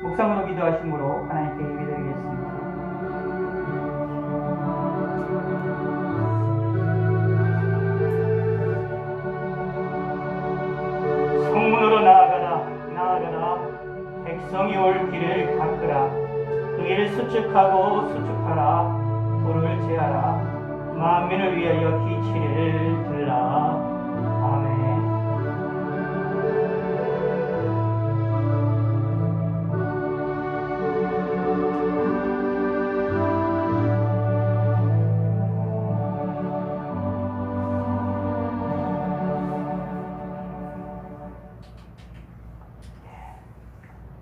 묵상으로 기도하심으로 하나님께 예배드리겠습니다. 성문으로 나아가라, 나아가라. 백성이 올 길을 닦으라. 그 길을 수축하고 수축하라. 돌을 제하라. 만민을 위하여 기치를 들라. 아멘.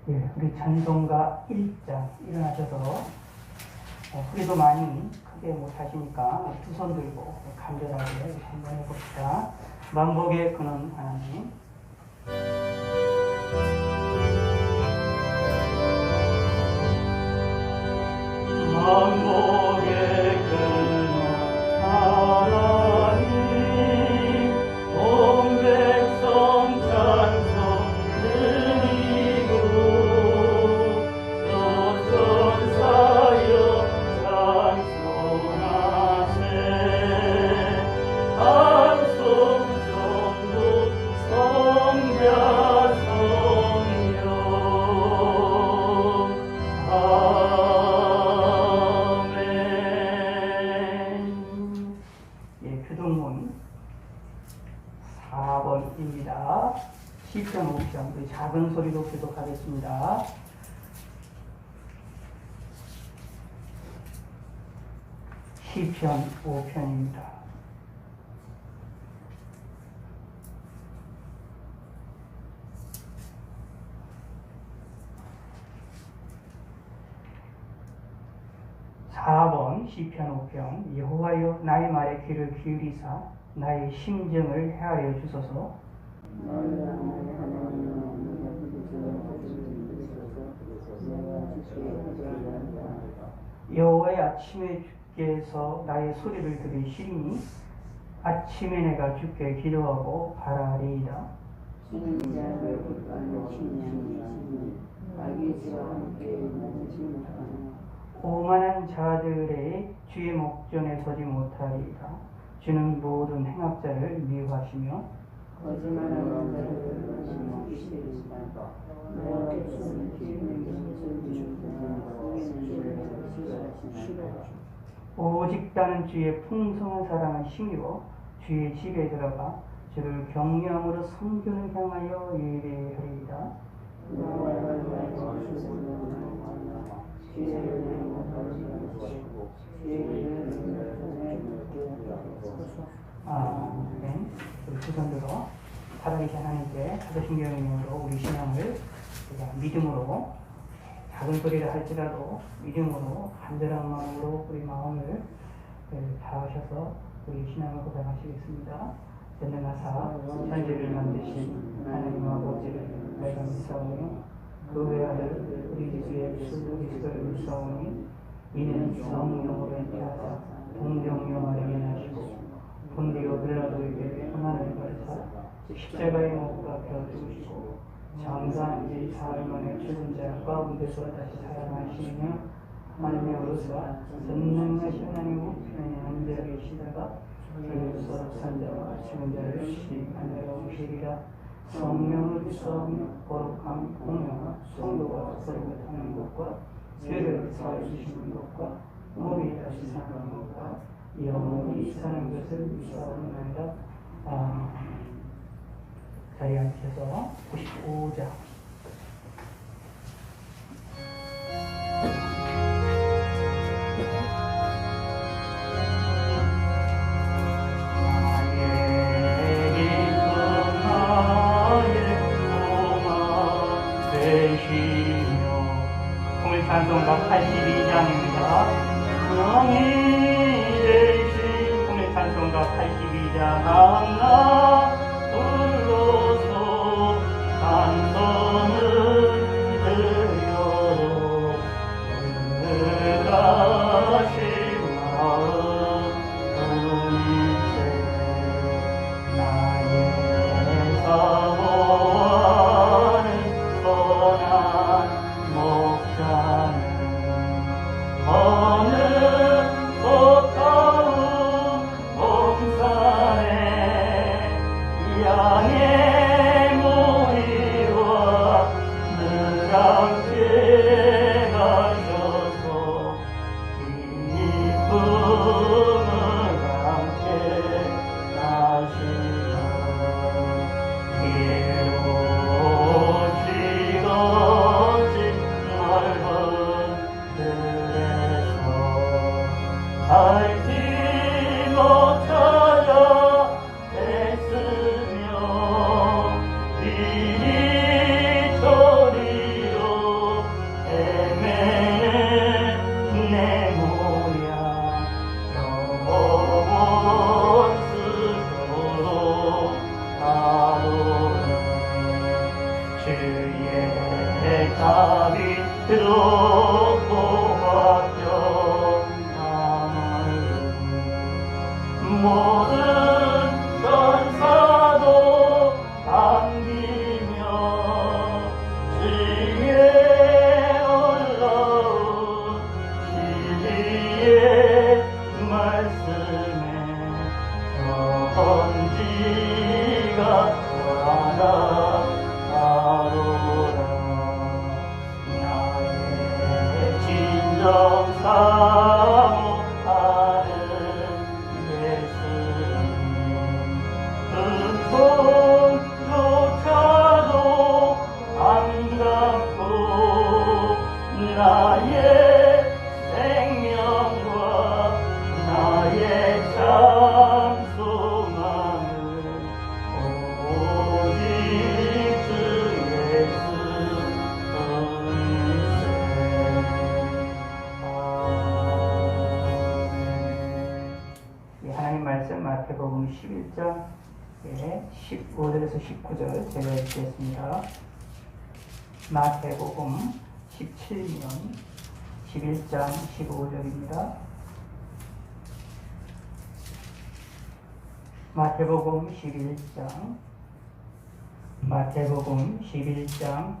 예, 우리 찬송가 1장 일어나셔서 소리도 많이 크게 못하시니까 두 손 들고 간절하게 한번 해봅시다. 만복의 근원 하나님, 만복의 근원 하나님, 온 백성 찬송 드리고 서천사여 찬송하세. 안성전도 성자 성령 아멘. 예, 교동문 4번입니다. 시편 5편, 우리 작은 소리로 교독하겠습니다. 시편 5편입니다. 시편 5편. 여호와여, 나의 말에 귀를 기울이사 나의 심정을 헤아려 주소서. 여호와의 아침에 주께서 나의 소리를 들으시니 아침에 내가 주께 기도하고 바라리이다. 오만한 자들의 주의 목전에 서지 못하리이다. 주는 모든 행악자를 미워하시며 거짓말하는 자들을 심기시리이다. 오직 나는 주의 풍성한 사랑을 힘입어 주의 집에 들어가 주를 경외함으로 성전을 향하여 예배하리이다. 아멘. 우리 두 손들어 살아계신 하나님께 사도신경의 이름으로 우리 신앙을 믿음으로 작은 소리를 할지라도 믿음으로 간절한 마음으로 우리 마음을 다하셔서 우리 신앙을 고백하시겠습니다. 전능하사 천지를 만드신 하나님 아버지를 내가 믿사오니 그 외아들 우리 주 예수 그리스도를 믿사오니 이는 성령으로 잉태하사 동정녀마리에 나시고 본디오 빌라도에게 고난을 받으사 십자가에 못 박혀 죽으시고 장사한 지 사흘 만에 죽은 자 가운데서 다시 살아나시며 하늘에 오르사 전능하신 하나님 우편에 앉아 계시다가 주께서 산자와 죽은 자를 시하늘에 오시리라. 성령을 믿사오며 거룩함 공명과 성도가 서로 타는 것과 죄를 사하여 주시는 것과 몸이 다시 사는 것과 영원히 사는 것을 믿사오나이다. 아멘. 자리에 앉으셔서 95장 찬송가 82장입니다. 영이 되신 오늘 찬송가 82장 나 불러서 찬송을 드려도 은가신 마음 우리세 나의 사모하는 선한 주의 자비 들었고 모든 천사도 안기며 주의 올라온 진리의 말씀에 선지가 하나하로라. 나의 진정 사모하는 음성조차도 안 갚고 나의 생명과 나의 참 소망은 오직 주 예수일세. 아멘. 하나님 말씀 마태복음 11장 15절에서 19절 제가 읽겠습니다. 마태복음 17년 11장 15절입니다. 마태복음 11장 마태복음 11장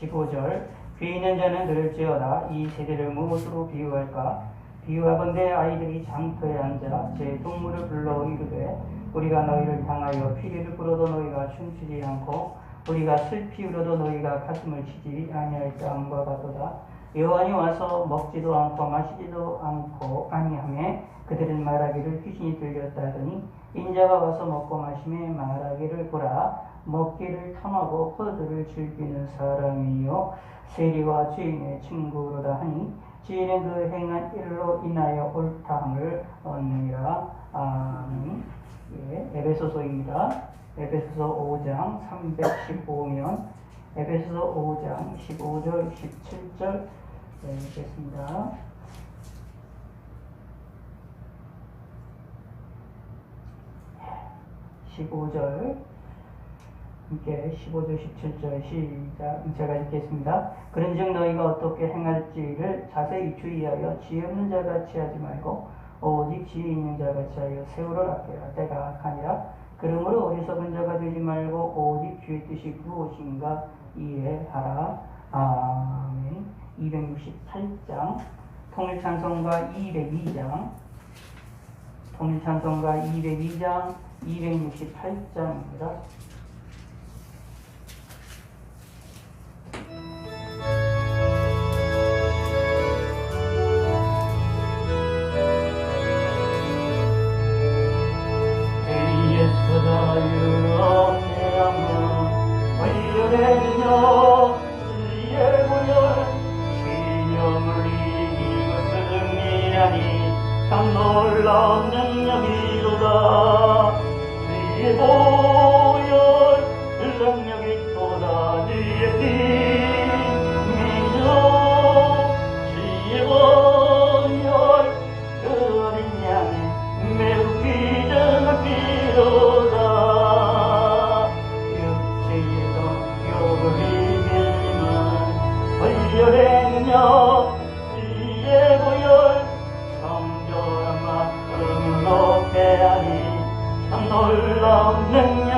15절. 귀 있는 자는 들을지어다. 이 세대를 무엇으로 비유할까? 비유하건대 아이들이 장터에 앉아 제 동물을 불러 이르되 우리가 너희를 향하여 피리를 불어도 너희가 춤추지 않고 우리가 슬피 울어도 너희가 가슴을 치지 아니할 때함과 같도다. 여호와니 와서 먹지도 않고 마시지도 않고 아니하매 그들은 말하기를 귀신이 들렸다 하더니 인자가 와서 먹고 마시매 말하기를 보라 먹기를 탐하고 포도주를 즐기는 사람이요 세리와 주인의 친구로다 하니 주인은 그 행한 일로 인하여 옳다함을 얻느니라. 아멘. 에베소서입니다. 에베소서 5장 315면 에베소서 5장 15절 17절 읽겠습니다. 함께 15절 17절 시작. 제가 읽겠습니다. 그런즉 너희가 어떻게 행할지를 자세히 주의하여 지혜 없는 자같이 하지 말고 오직 지혜 있는 자같이 하여 세월을 아껴라. 때가 악하니라. 그러므로 어리석은 자가 되지 말고 오직 주의 뜻이 무엇인가 이해하라. 아멘. 268장 통일찬송가 202장 268장입니다. 참 놀라운 능력이로다. 주의 보혈 능력이 또다. 주의 피 믿어 주의 보혈 그 어린 양의 매우 귀중한 피로다. 육체의 성욕을 이기는 보혈의 능력 주의 보혈 성결한 마음으로 패하니 참 놀라운 능력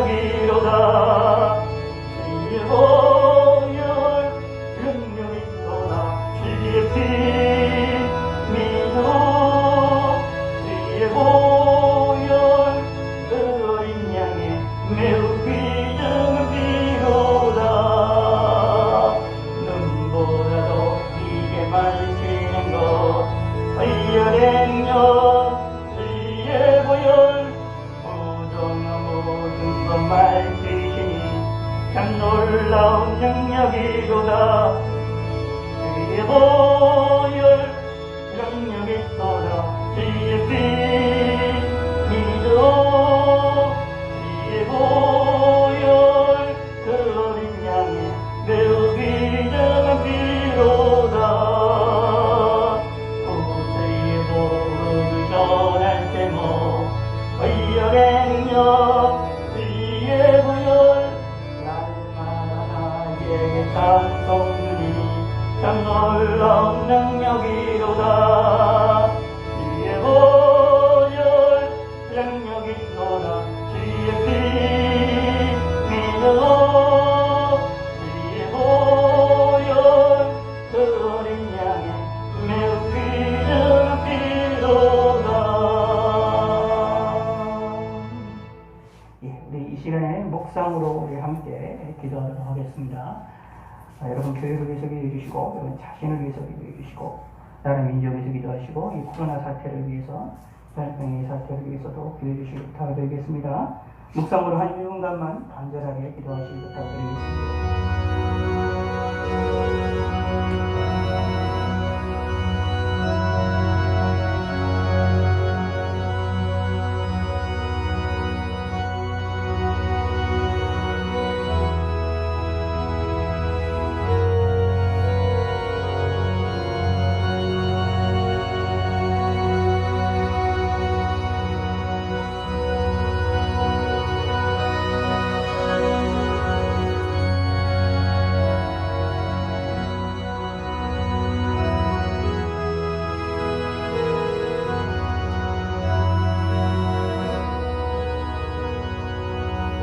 기도하시겠습니다. 여러분 교회를 위해서 기도해 주시고, 여러분 자신을 위해서 기도해 주시고, 나라 민족을 위해서 기도하시고, 이 코로나 사태를 위해서, 전염병의 사태를 위해서도 기도해 주시기 부탁드리겠습니다. 묵상으로 한 1분간만 간절하게 기도하시기 부탁드리겠습니다.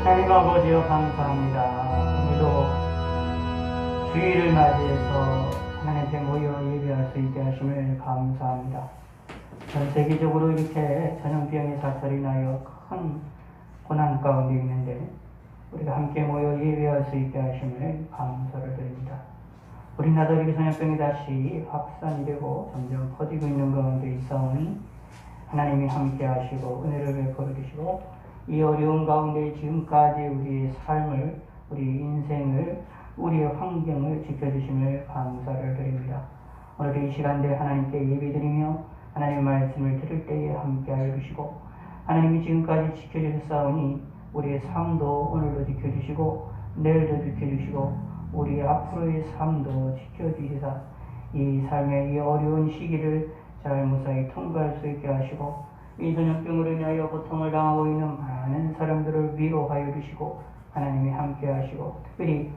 하나님 아버지여 감사합니다. 오늘도 주일을 맞이해서 하나님 앞에 모여 예배할 수 있게 하심을 감사합니다. 전 세계적으로 이렇게 전염병의 사태로 인하여 큰 고난 가운데 있는데 우리가 함께 모여 예배할 수 있게 하심을 감사를 드립니다. 우리나라도 이렇게 전염병이 다시 확산이 되고 점점 퍼지고 있는 가운데 있사오니 하나님이 함께 하시고 은혜를 베풀어 주시고 이 어려운 가운데 지금까지 우리의 삶을, 우리 인생을, 우리의 환경을 지켜주심을 감사를 드립니다. 오늘 이 시간대 하나님께 예배드리며 하나님의 말씀을 들을 때에 함께하여 주시고 하나님이 지금까지 지켜주셨사오니 우리의 삶도 오늘도 지켜주시고 내일도 지켜주시고 우리 앞으로의 삶도 지켜주시사 이 삶의 이 어려운 시기를 잘 무사히 통과할 수 있게 하시고 이 전염병으로 인하여 고통을 당하고 있는 많은 사람들을 위로하여 주시고 하나님이 함께 하시고 특별히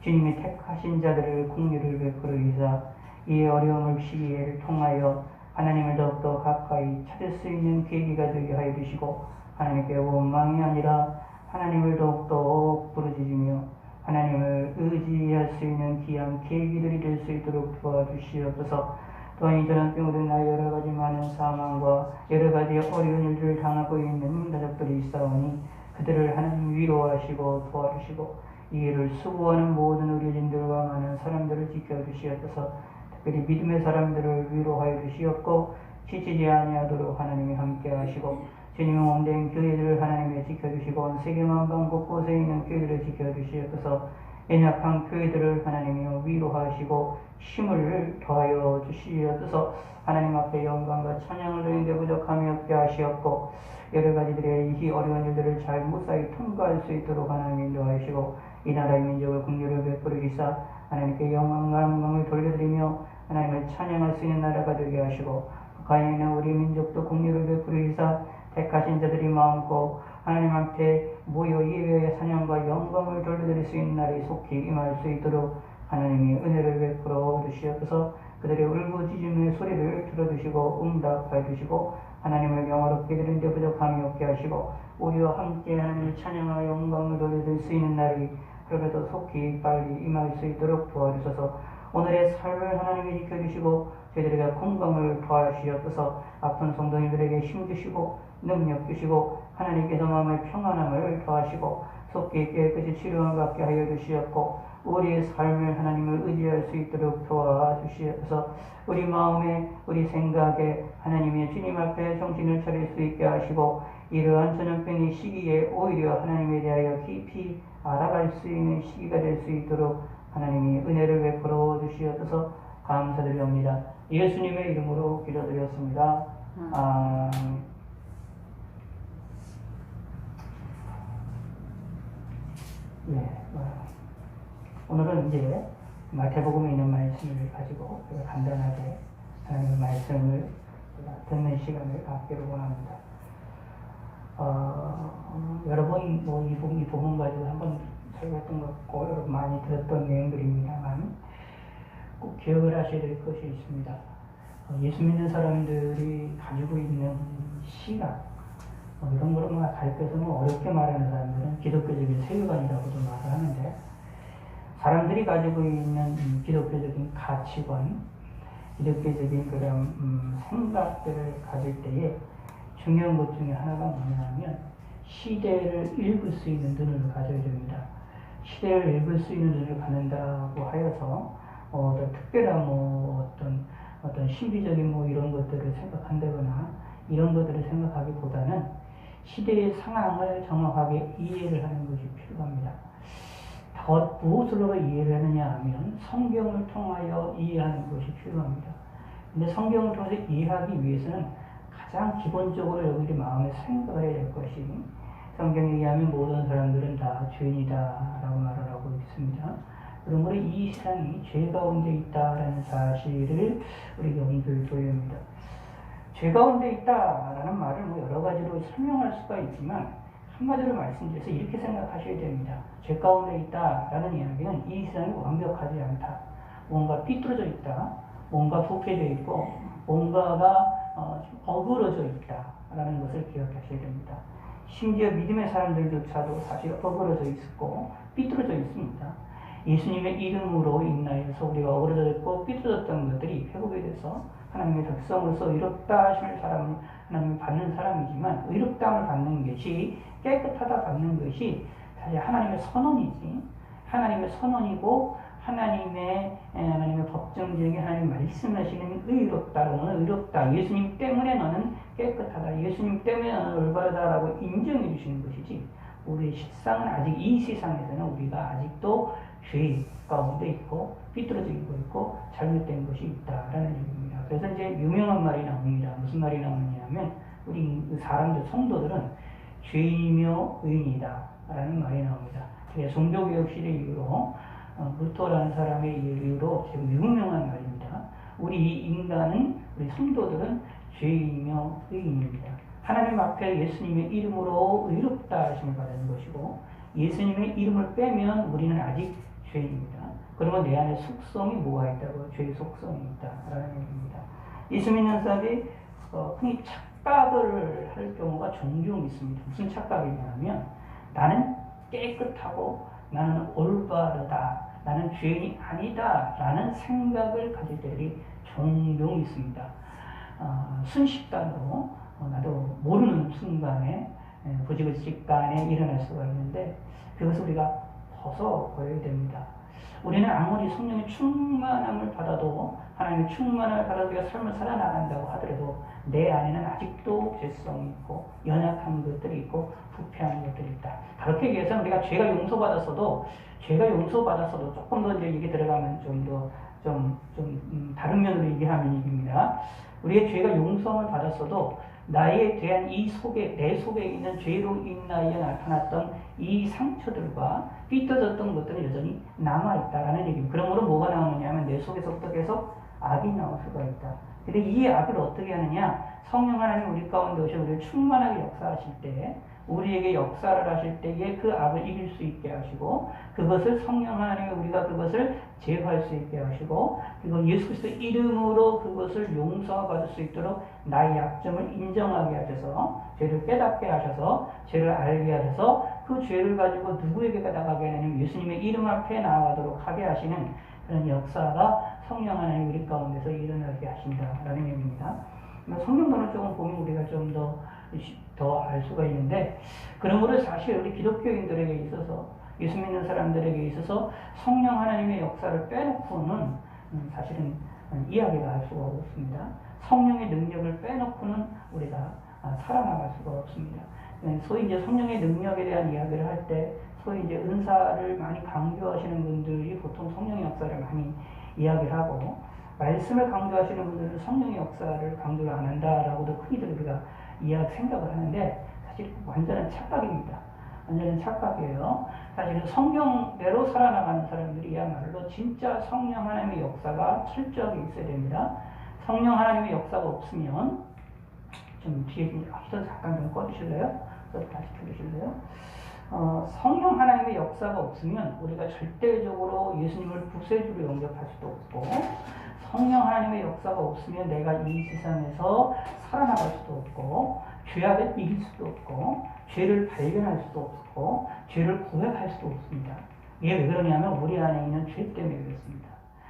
주님이 택하신 자들을 긍휼을 베풀어 주사 이 어려움을 시기를 통하여 하나님을 더욱더 가까이 찾을 수 있는 계기가 되게 하여 주시고 하나님께 원망이 아니라 하나님을 더욱더 부르짖으며 하나님을 의지할 수 있는 귀한 계기들이 될 수 있도록 도와주시옵소서. 또한 이 전염병으로 인하여 여러 가지 많은 사망과 여러 가지 어려운 일들을 당하고 있는 가족들이 있사오니 그들을 하나님 위로하시고 도와주시고 이 일을 수고하는 모든 의료진들과 많은 사람들을 지켜주시옵소서. 특별히 믿음의 사람들을 위로하여 주시옵고 지치지 아니하도록 하나님이 함께 하시고 주님의 몸된 교회들을 하나님이 지켜주시고 세계만방 곳곳에 있는 교회들을 지켜주시옵소서. 연약한 교회들을 하나님이 위로하시고 힘을 더하여 주시옵소서. 하나님 앞에 영광과 찬양을 드리는데 부족함이 없게 하시옵고 여러 가지들의 이 어려운 일들을 잘 무사히 통과할 수 있도록 하나님 인도하시고 이 나라의 민족을 긍휼을 베풀어 주시사 하나님께 영광을 돌려드리며 하나님을 찬양할 수 있는 나라가 되게 하시고 북한에 있는 우리 민족도 긍휼을 베풀어 주시사 택하신 자들이 마음껏 하나님 앞에 모여 예배의 사냥과 영광을 돌려드릴 수 있는 날이 속히 임할 수 있도록 하나님이 은혜를 베풀어 주시옵소서. 그들의 울부짖음의 소리를 들어주시고 응답하여 주시고 하나님을 영화롭게 드리는데 부족함이 없게 하시고 우리와 함께 하나님을 찬양하여 영광을 돌려드릴 수 있는 날이 그래도 속히 빨리 임할 수 있도록 도와주셔서 오늘의 삶을 하나님이 지켜주시고 저희들에게 건강을 더하시옵소서. 아픈 성도님들에게 힘주시고 능력 주시고 하나님께서 마음의 평안함을 더하시고 속히 깨끗이 치료를 받게 하여 주시옵고 우리의 삶을 하나님을 의지할 수 있도록 도와주시옵소서. 우리 마음에 우리 생각에 하나님의 주님 앞에 정신을 차릴 수 있게 하시고 이러한 전염병의 시기에 오히려 하나님에 대하여 깊이 알아갈 수 있는 시기가 될 수 있도록 하나님이 은혜를 베풀어 주시옵소서. 감사드립니다. 예수님의 이름으로 기도드렸습니다. 아멘. 오늘은 이제 마태복음에 있는 말씀을 가지고 간단하게 하나님의 말씀을 듣는 시간을 갖기를 원합니다. 여러분 이 복음 가지고 한번 설교했던 것 같고 여러분 많이 들었던 내용들입니다만 꼭 기억을 하셔야 될 것이 있습니다. 예수 믿는 사람들이 가지고 있는 시각 이런 거를 가르쳐서 어렵게 말하는 사람들은 기독교적인 세계관이라고도 말을 하는데 사람들이 가지고 있는 기독교적인 가치관, 기독교적인 그런 생각들을 가질 때에 중요한 것 중에 하나가 뭐냐면 시대를 읽을 수 있는 눈을 가져야 됩니다. 시대를 읽을 수 있는 눈을 갖는다고 하여서 어떤 특별한 어떤 신비적인 이런 것들을 생각한다거나 이런 것들을 생각하기보다는 시대의 상황을 정확하게 이해를 하는 것이 필요합니다. 무엇으로 이해를 하느냐 하면 성경을 통하여 이해하는 것이 필요합니다. 근데 성경을 통해서 이해하기 위해서는 가장 기본적으로 여러분들이 마음에 생각을 해야 될 것이 성경에 의하면 모든 사람들은 다 죄인이다 라고 말을 하고 있습니다. 그러므로 이 세상이 죄 가운데 있다라는 사실을 우리 염두에 둬야 합니다. 죄 가운데 있다라는 말을 여러 가지로 설명할 수가 있지만 한마디로 말씀드려서 이렇게 생각하셔야 됩니다. 죄 가운데 있다라는 이야기는 이 세상이 완벽하지 않다. 뭔가 삐뚤어져 있다. 뭔가 부패되어 있고 뭔가가 어그러져 있다라는 것을 기억하셔야 됩니다. 심지어 믿음의 사람들조차도 사실 어그러져 있고 삐뚤어져 있습니다. 예수님의 이름으로 인하여서 우리가 어그러져 있고 삐뚤어졌던 것들이 회복이 돼서 하나님의 백성으로서 의롭다 하심을 하나님을 받는 사람이지만 의롭다함을 받는 것이 깨끗하다 받는 것이 사실 하나님의 선언이지 하나님의 선언이고 하나님의 법정적인 하나님 말씀하시는 의롭다 너는 의롭다 예수님 때문에 너는 깨끗하다 예수님 때문에 너는 올바르다라고 인정해 주시는 것이지 우리의 실상은 아직 이 세상에서는 우리가 아직도 죄 가운데 있고 삐뚤어져 있고 잘못된 것이 있다라는 얘기입니다. 그래서 이제 유명한 말이 나옵니다. 무슨 말이 나오느냐면 우리 사람들 성도들은 죄인이며 의인이다 라는 말이 나옵니다. 그게 종교개혁 시대 이후로 루터라는 사람의 이유로 지금 유명한 말입니다. 우리 인간은 우리 성도들은 죄인이며 의인입니다. 하나님 앞에 예수님의 이름으로 의롭다 하심을 받는 것이고 예수님의 이름을 빼면 우리는 아직 죄인입니다. 그러면 내 안에 속성이 뭐가 있다고? 죄의 속성이 있다라는 얘기입니다. 예수 믿는 사람이 흔히 착각을 할 경우가 종종 있습니다. 무슨 착각이냐면 나는 깨끗하고 나는 올바르다. 나는 죄인이 아니다. 라는 생각을 가질 때들이 종종 있습니다. 순식간으로 나도 모르는 순간에 부지부지간에 일어날 수가 있는데 그것을 우리가 벗어버려야 됩니다. 우리는 아무리 성령의 충만함을 받아도 하나님의 충만함을 받아도 우리가 삶을 살아나간다고 하더라도 내 안에는 아직도 죄성이 있고 연약한 것들이 있고 부패한 것들이 있다. 그렇게 얘기해서 우리가 죄가 용서받았어도 조금 더 이제 얘기 들어가면 다른 면으로 얘기하면 얘기입니다. 우리의 죄가 용서를 받았어도 나에 대한 내 속에 있는 죄로 인하여 나타났던 이 상처들과 삐뚤어졌던 것들은 여전히 남아있다라는 얘기입니다. 그러므로 뭐가 나오느냐 하면 내 속에서부터 계속 악이 나올 수가 있다. 근데 이 악을 어떻게 하느냐? 성령 하나님 우리 가운데 오셔 우리를 충만하게 역사하실 때 우리에게 역사를 하실 때에 그 악을 이길 수 있게 하시고 그것을 성령 하나님이 우리가 그것을 제거할 수 있게 하시고 그리고 예수 그리스도 이름으로 그것을 용서받을 수 있도록 나의 약점을 인정하게 하셔서 죄를 깨닫게 하셔서 죄를 알게 하셔서 그 죄를 가지고 누구에게 나가게 하냐면 예수님의 이름 앞에 나아가도록 하게 하시는 그런 역사가 성령 하나님 우리 가운데서 일어나게 하신다라는 얘기입니다. 성경론을 조금 보면 우리가 좀 더 알 수가 있는데 그러므로 사실 우리 기독교인들에게 있어서 예수 믿는 사람들에게 있어서 성령 하나님의 역사를 빼놓고는 사실은 이야기가 할 수가 없습니다. 성령의 능력을 빼놓고는 우리가 살아나갈 수가 없습니다. 소위 이제 성령의 능력에 대한 이야기를 할 때 소위 이제 은사를 많이 강조하시는 분들이 보통 성령의 역사를 많이 이야기를 하고 말씀을 강조하시는 분들은 성령의 역사를 강조를 안 한다라고도 흔히들 우리가 생각을 하는데 사실 완전한 착각입니다. 완전한 착각이에요. 사실은 성경대로 살아나가는 사람들이야말로 진짜 성령 하나님의 역사가 철저하게 있어야 됩니다. 성령 하나님의 역사가 없으면 좀 뒤에 히터 잠깐 좀 꺼주실래요? 다시 켜주실래요? 성령 하나님의 역사가 없으면 우리가 절대적으로 예수님을 구세주로 영접할 수도 없고 성령 하나님의 역사가 없으면 내가 이 세상에서 살아나갈 수도 없고 죄악을 이길 수도 없고 죄를 발견할 수도 없고 죄를 고백할 수도 없습니다. 이게 왜 그러냐면 우리 안에 있는 죄 때문에 그렇습니다.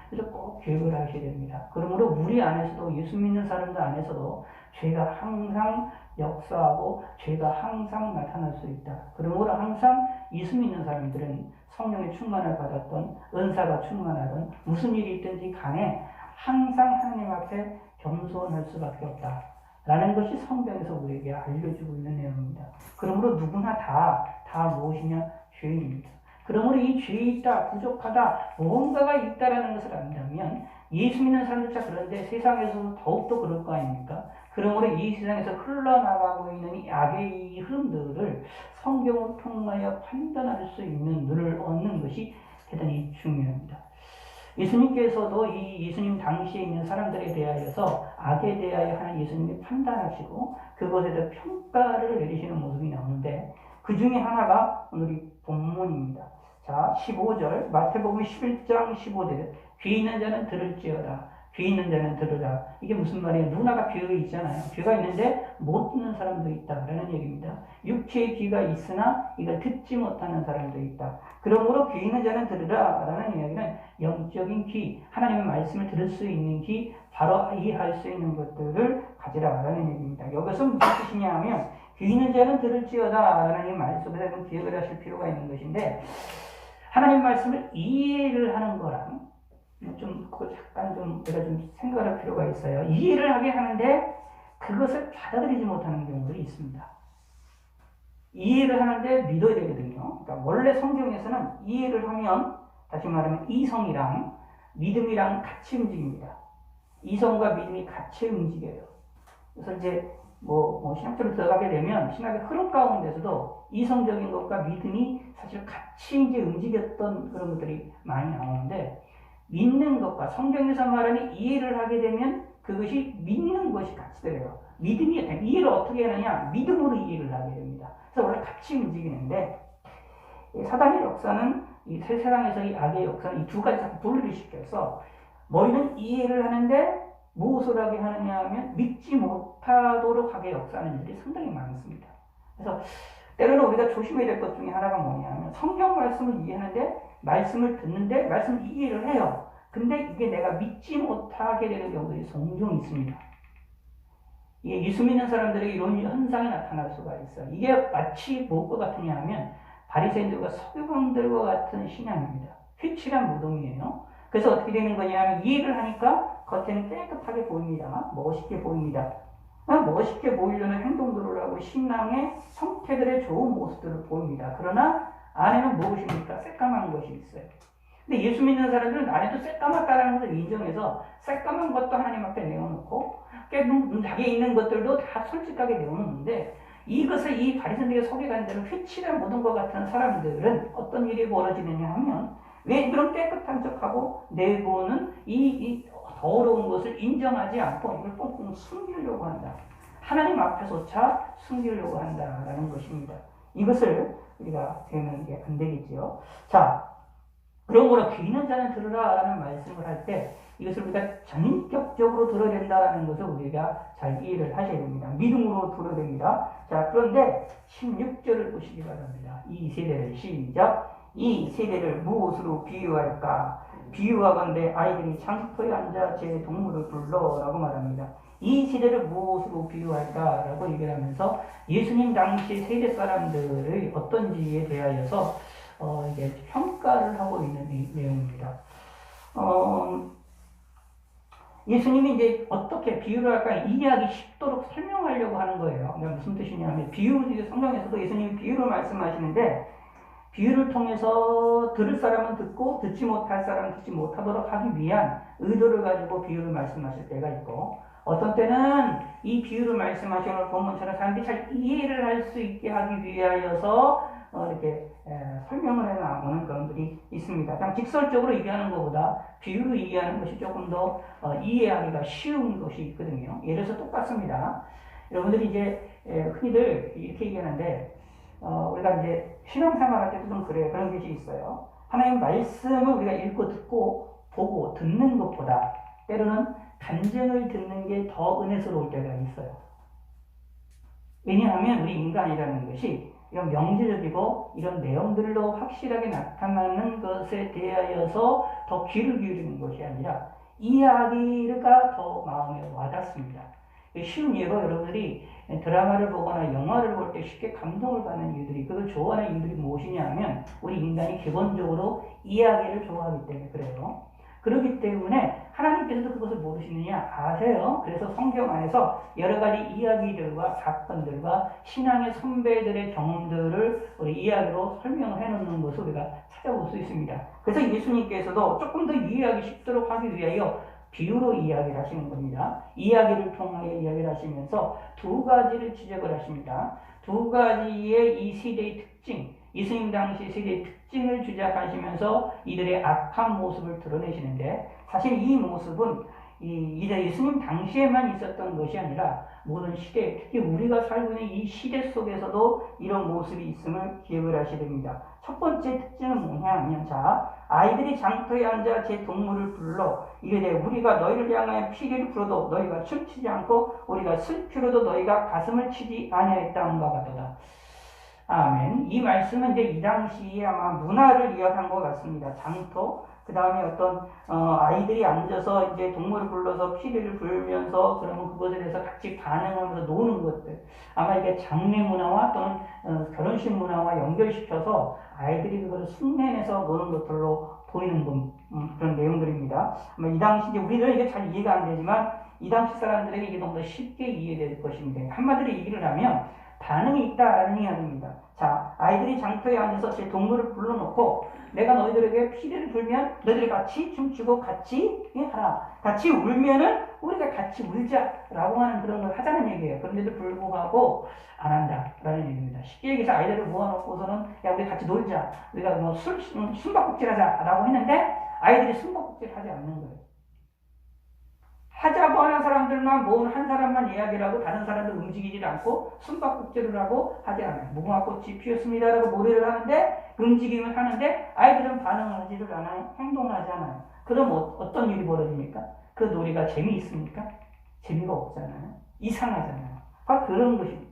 그래서 꼭 기억을 하셔야 됩니다. 그러므로 우리 안에서도 예수 믿는 사람들 안에서도 죄가 항상 역사하고 죄가 항상 나타날 수 있다. 그러므로 항상 예수 믿는 사람들은 성령의 충만을 받았던 은사가 충만하던 무슨 일이 있든지 간에 항상 하나님 앞에 겸손할 수밖에 없다. 라는 것이 성경에서 우리에게 알려주고 있는 내용입니다. 그러므로 누구나 다 무엇이냐? 죄인입니다. 그러므로 이 죄에 있다, 부족하다, 무언가가 있다라는 것을 안다면 예수 믿는 사람들 자 그런데 세상에서도 더욱더 그럴 거 아닙니까? 그러므로 이 세상에서 흘러나가고 있는 이 악의 이 흐름들을 성경을 통하여 판단할 수 있는 눈을 얻는 것이 대단히 중요합니다. 예수님께서도 이 예수님 당시에 있는 사람들에 대하여서 악에 대하여 하는 예수님이 판단하시고 그것에 대해 평가를 내리시는 모습이 나오는데 그 중에 하나가 오늘 이 본문입니다. 자, 15절 마태복음 11장 15절 귀 있는 자는 들을지어다. 귀 있는 자는 들으라. 이게 무슨 말이에요? 누구나가 귀가 있잖아요. 귀가 있는데 못 듣는 사람도 있다라는 얘기입니다. 육체의 귀가 있으나 이걸 듣지 못하는 사람도 있다. 그러므로 귀 있는 자는 들으라라는 이야기는 영적인 귀, 하나님의 말씀을 들을 수 있는 귀, 바로 이해할 수 있는 것들을 가지라라는 얘기입니다. 여기서 무슨 뜻이냐 하면 귀 있는 자는 들을지어다라는 이 말씀에 좀 기억을 하실 필요가 있는 것인데 하나님 말씀을 이해를 하는 거랑 약간 우리가 좀 생각할 필요가 있어요. 이해를 하게 하는데 그것을 받아들이지 못하는 경우들이 있습니다. 이해를 하는데 믿어야 되거든요. 그러니까 원래 성경에서는 이해를 하면 다시 말하면 이성이랑 믿음이랑 같이 움직입니다. 이성과 믿음이 같이 움직여요. 그래서 이제 신학적으로 들어가게 되면 신학의 흐름 가운데서도 이성적인 것과 믿음이 사실 같이 이제 움직였던 그런 것들이 많이 나오는데 믿는 것과 성경에서 말하는 이해를 하게 되면 그것이 믿는 것이 같이 돼요. 믿음이 이해를 어떻게 하느냐? 믿음으로 이해를 하게 됩니다. 그래서 원래 같이 움직이는데 사단의 역사는 이 세상에서 이 악의 역사는 이 두 가지 자꾸 분리를 시켜서 머리는 이해를 하는데 무엇을 하게 하느냐 하면 믿지 못하도록 하게 역사하는 일이 상당히 많습니다. 그래서 때로는 우리가 조심해야 될 것 중에 하나가 뭐냐 하면 성경 말씀을 이해하는데 말씀을 듣는데 말씀을 이해를 해요. 근데 이게 내가 믿지 못하게 되는 경우들이 종종 있습니다. 이게 예수 믿는 사람들에게 이런 현상이 나타날 수가 있어요. 이게 마치 무엇과 같으냐 하면 바리새인들과 서기관들과 같은 신앙입니다. 휘칠한 무덤이에요. 그래서 어떻게 되는 거냐 하면 이해를 하니까 겉에는 깨끗하게 보입니다. 멋있게 보입니다. 멋있게 보이려는 행동들을 하고 신앙의 형태들의 좋은 모습들을 보입니다. 그러나 안에는 무엇입니까? 새까만 것이 있어요. 근데 예수 믿는 사람들은 안에도 새까맣다는 것을 인정해서 새까만 것도 하나님 앞에 내어놓고 자기 있는 것들도 다 솔직하게 내어놓는데 이것을 이 바리새인들의 서기관들은 휘칠한 모든것 같은 사람들은 어떤 일이 벌어지느냐 하면 왜 그런 깨끗한 척하고 내부는 이 더러운 것을 인정하지 않고 이걸 꽁꽁 숨기려고 한다. 하나님 앞에서차 숨기려고 한다라는 것입니다. 이것을 우리가 되면 이게 안 되겠지요. 자, 그러므로 귀 있는 자는 들으라라는 말씀을 할 때 이것을 우리가 전인격적으로 들어야 된다는 것을 우리가 잘 이해를 하셔야 됩니다. 믿음으로 들어야 됩니다. 자, 그런데 16절을 보시기 바랍니다. 이 세대를 시작. 이 세대를 무엇으로 비유할까? 비유하건대 아이들이 장터에 앉아 제 동물을 불러라고 말합니다. 이 세대를 무엇으로 비유할까라고 얘기를 하면서 예수님 당시 세대 사람들의 어떤지에 대하여서 이게 평가를 하고 있는 내용입니다. 예수님이 이제 어떻게 비유를 할까 이해하기 쉽도록 설명하려고 하는 거예요. 그러니까 무슨 뜻이냐면 성경에서도 예수님이 비유를 말씀하시는데 비유를 통해서 들을 사람은 듣고 듣지 못할 사람은 듣지 못하도록 하기 위한 의도를 가지고 비유를 말씀하실 때가 있고 어떤 때는 이 비유를 말씀하시는 본문처럼 사람들이 잘 이해를 할 수 있게 하기 위하여서 이렇게 설명을 해 나오는 그런 분이 있습니다. 그냥 직설적으로 얘기하는 것보다 비유로 이해하는 것이 조금 더 이해하기가 쉬운 것이 있거든요. 예를 들어서 똑같습니다. 여러분들이 이제 흔히들 이렇게 얘기하는데 우리가 이제 신앙생활 할 때도 좀 그런 것이 있어요. 하나님 말씀을 우리가 읽고 듣고 보고 듣는 것보다 때로는 간증을 듣는 게 더 은혜스러울 때가 있어요. 왜냐하면 우리 인간이라는 것이 이런 명제적이고 이런 내용들로 확실하게 나타나는 것에 대하여서 더 귀를 기울이는 것이 아니라 이야기가 더 마음에 와닿습니다. 쉬운 예로 여러분들이 드라마를 보거나 영화를 볼 때 쉽게 감동을 받는 이유들이, 그걸 좋아하는 이유들이 무엇이냐 하면 우리 인간이 기본적으로 이야기를 좋아하기 때문에 그래요. 그렇기 때문에 하나님께서도 그것을 모르시느냐 아세요. 그래서 성경 안에서 여러 가지 이야기들과 사건들과 신앙의 선배들의 경험들을 우리 이야기로 설명을 해놓는 것을 우리가 찾아볼 수 있습니다. 그래서 예수님께서도 조금 더 이해하기 쉽도록 하기 위하여 비유로 이야기를 하시는 겁니다. 이야기를 통하여 이야기를 하시면서 두 가지를 지적을 하십니다. 두 가지의 이 시대의 특징, 예수님 당시 세대의 특징을 주장하시면서 이들의 악한 모습을 드러내시는데, 사실 이 모습은 이제 예수님 당시에만 있었던 것이 아니라 모든 시대, 특히 우리가 살고 있는 이 시대 속에서도 이런 모습이 있음을 기억을 하셔야 됩니다. 첫 번째 특징은 뭐냐 하면, 자, 아이들이 장터에 앉아 제 동물을 불러 이르되 우리가 너희를 향하여 피리를 불어도 너희가 춤추지 않고 우리가 슬피로도 너희가 가슴을 치지 아니하였다는 바 같도다. 아멘. 이 말씀은 이제 이 당시에 아마 문화를 이야기한 것 같습니다. 장터, 그 다음에 어떤 아이들이 앉아서 이제 동물을 불러서 피리를 불면서 그러면 그것에 대해서 같이 반응하면서 노는 것들, 아마 이게 장례 문화와 또는 결혼식 문화와 연결시켜서 아이들이 그것을 흉내내서 노는 것들로 보이는 그런 내용들입니다. 아마 이 당시 이제 우리들은 이게 잘 이해가 안 되지만 이 당시 사람들에게 이게 너무 쉽게 이해될 것입니다. 한마디로 얘기를 하면 반응이 있다라는 이야기입니다. 자, 아이들이 장터에 앉아서 제 동물을 불러놓고 내가 너희들에게 피리를 불면 너희들이 같이 춤추고 같이 하라. 같이 울면은 우리가 같이 울자라고 하는 그런 걸 하자는 얘기예요. 그런데도 불구하고 안 한다라는 얘기입니다. 쉽게 얘기해서 아이들을 모아놓고서는 야 우리 같이 놀자. 우리가 뭐 숨바꼭질 하자라고 했는데 아이들이 숨바꼭질 하지 않는 거예요. 하자고 하는 사람들만 한 사람만 이야기를 하고 다른 사람들 움직이지 않고 숨바꼭질을 하고 하지 않아요. 무궁화꽃이 피었습니다라고 노래를 하는데 움직임을 하는데 아이들은 반응을 하지를 않아요. 행동을 하지 않아요. 그럼 어떤 일이 벌어집니까? 그 놀이가 재미있습니까? 재미가 없잖아요. 이상하잖아요. 바로 그런 것입니다.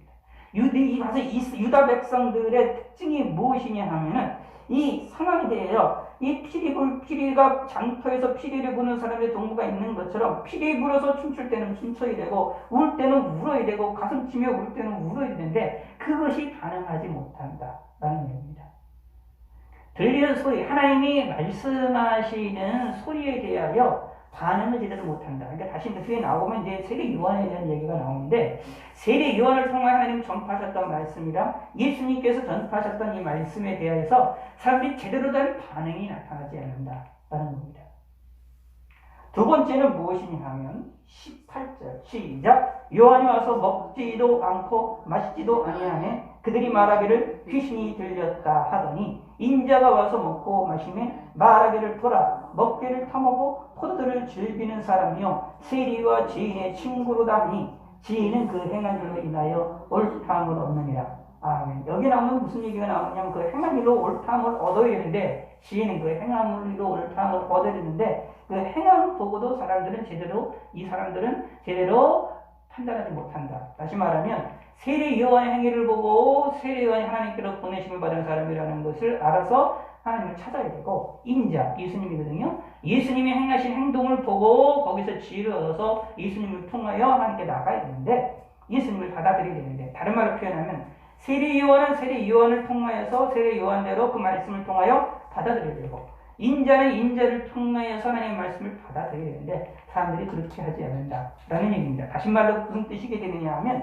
유다 백성들의 특징이 무엇이냐 하면은 이 상황에 대해서 이 피리가 장터에서 피리를 부는 사람의 동무가 있는 것처럼 피리 불어서 춤출 때는 춤춰야 되고 울 때는 울어야 되고 가슴 치며 울 때는 울어야 되는데 그것이 가능하지 못한다라는 얘기입니다. 들리는 소리, 하나님이 말씀하시는 소리에 대하여 반응을 제대로 못한다. 그러니까 다시 뒤에 나오면 이제 세례 요한에 대한 얘기가 나오는데 세례 요한을 통해 하나님 전파하셨던 말씀이랑 예수님께서 전파하셨던 이 말씀에 대해서 사람들이 제대로 된 반응이 나타나지 않는다라는 겁니다. 두 번째는 무엇이냐 하면 18절 시작. 요한이 와서 먹지도 않고 마시지도 아니하매 그들이 말하기를 귀신이 들렸다 하더니 인자가 와서 먹고 마시매 말하기를 보라 먹기를 탐하고 포도들을 즐기는 사람이요 세리와 죄인의 친구로다 하니 지인은 그 행한 일로 인하여 옳다함을 얻느니라. 아멘. 여기 나오면 무슨 얘기가 나오냐면 그 행한 일로 옳다함을 얻어야 되는데 지인은 그 행한 일로 옳다함을 얻어야 되는데 그 행함을 보고도 이 사람들은 제대로 판단하지 못한다. 다시 말하면 세례 요한의 행위를 보고 세례 요한이 하나님께로 보내심을 받은 사람이라는 것을 알아서 하나님을 찾아야 되고 인자, 예수님이거든요. 예수님이 행하신 행동을 보고 거기서 지혜를 얻어서 예수님을 통하여 하나님께 나가야 되는데 예수님을 받아들여야 되는데 다른 말로 표현하면 세례 요한은 세례 요한을 통하여서 세례 요한대로 그 말씀을 통하여 받아들여야 되고 인자는 인자를 통하여서 하나님의 말씀을 받아들여야 되는데 사람들이 그렇게 하지 않는다라는 얘기입니다. 다시 말로 무슨 뜻이게 되느냐 하면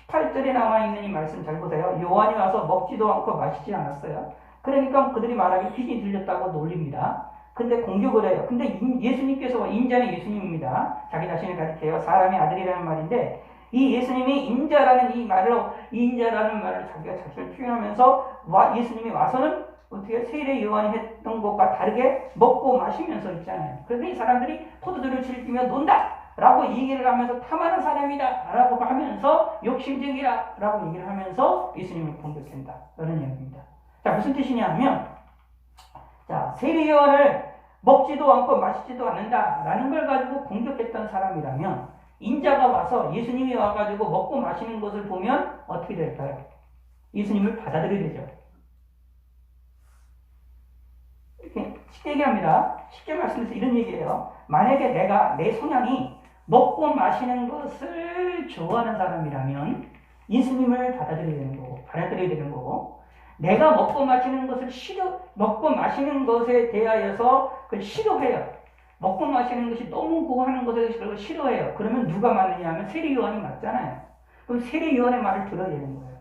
18절에 나와 있는 이 말씀 잘 보세요. 요한이 와서 먹지도 않고 마시지 않았어요. 그러니까 그들이 말하기 귀신이 들렸다고 놀립니다. 근데 공격을 해요. 근데 예수님께서 인자는 예수님입니다. 자기 자신을 가리켜요. 사람의 아들이라는 말인데 이 예수님이 인자라는 말을 자기가 자신을 표현하면서 예수님이 와서는 어떻게 세례 요한이 했던 것과 다르게 먹고 마시면서 있잖아요. 그래서 이 사람들이 포도들을 즐기며 논다! 라고 얘기를 하면서 탐하는 사람이다! 라고 하면서 욕심쟁이다! 라고 얘기를 하면서 예수님을 공격한다. 라는 이야기입니다. 자, 무슨 뜻이냐 하면, 자, 세례 요한을 먹지도 않고 마시지도 않는다. 라는 걸 가지고 공격했던 사람이라면, 인자가 와서 예수님이 와가지고 먹고 마시는 것을 보면 어떻게 될까요? 예수님을 받아들여야 되죠. 이렇게 쉽게 얘기합니다. 쉽게 말씀드려서 이런 얘기예요. 만약에 내 성향이 먹고 마시는 것을 좋아하는 사람이라면 예수님을 받아들여야 되는 거고, 내가 먹고 마시는 것에 대하여서 그걸 싫어해요. 먹고 마시는 것이 너무 고하는 것을 싫어해요. 그러면 누가 맞느냐 하면 세리요한이 맞잖아요. 그럼 세리요한의 말을 들어야 되는 거예요.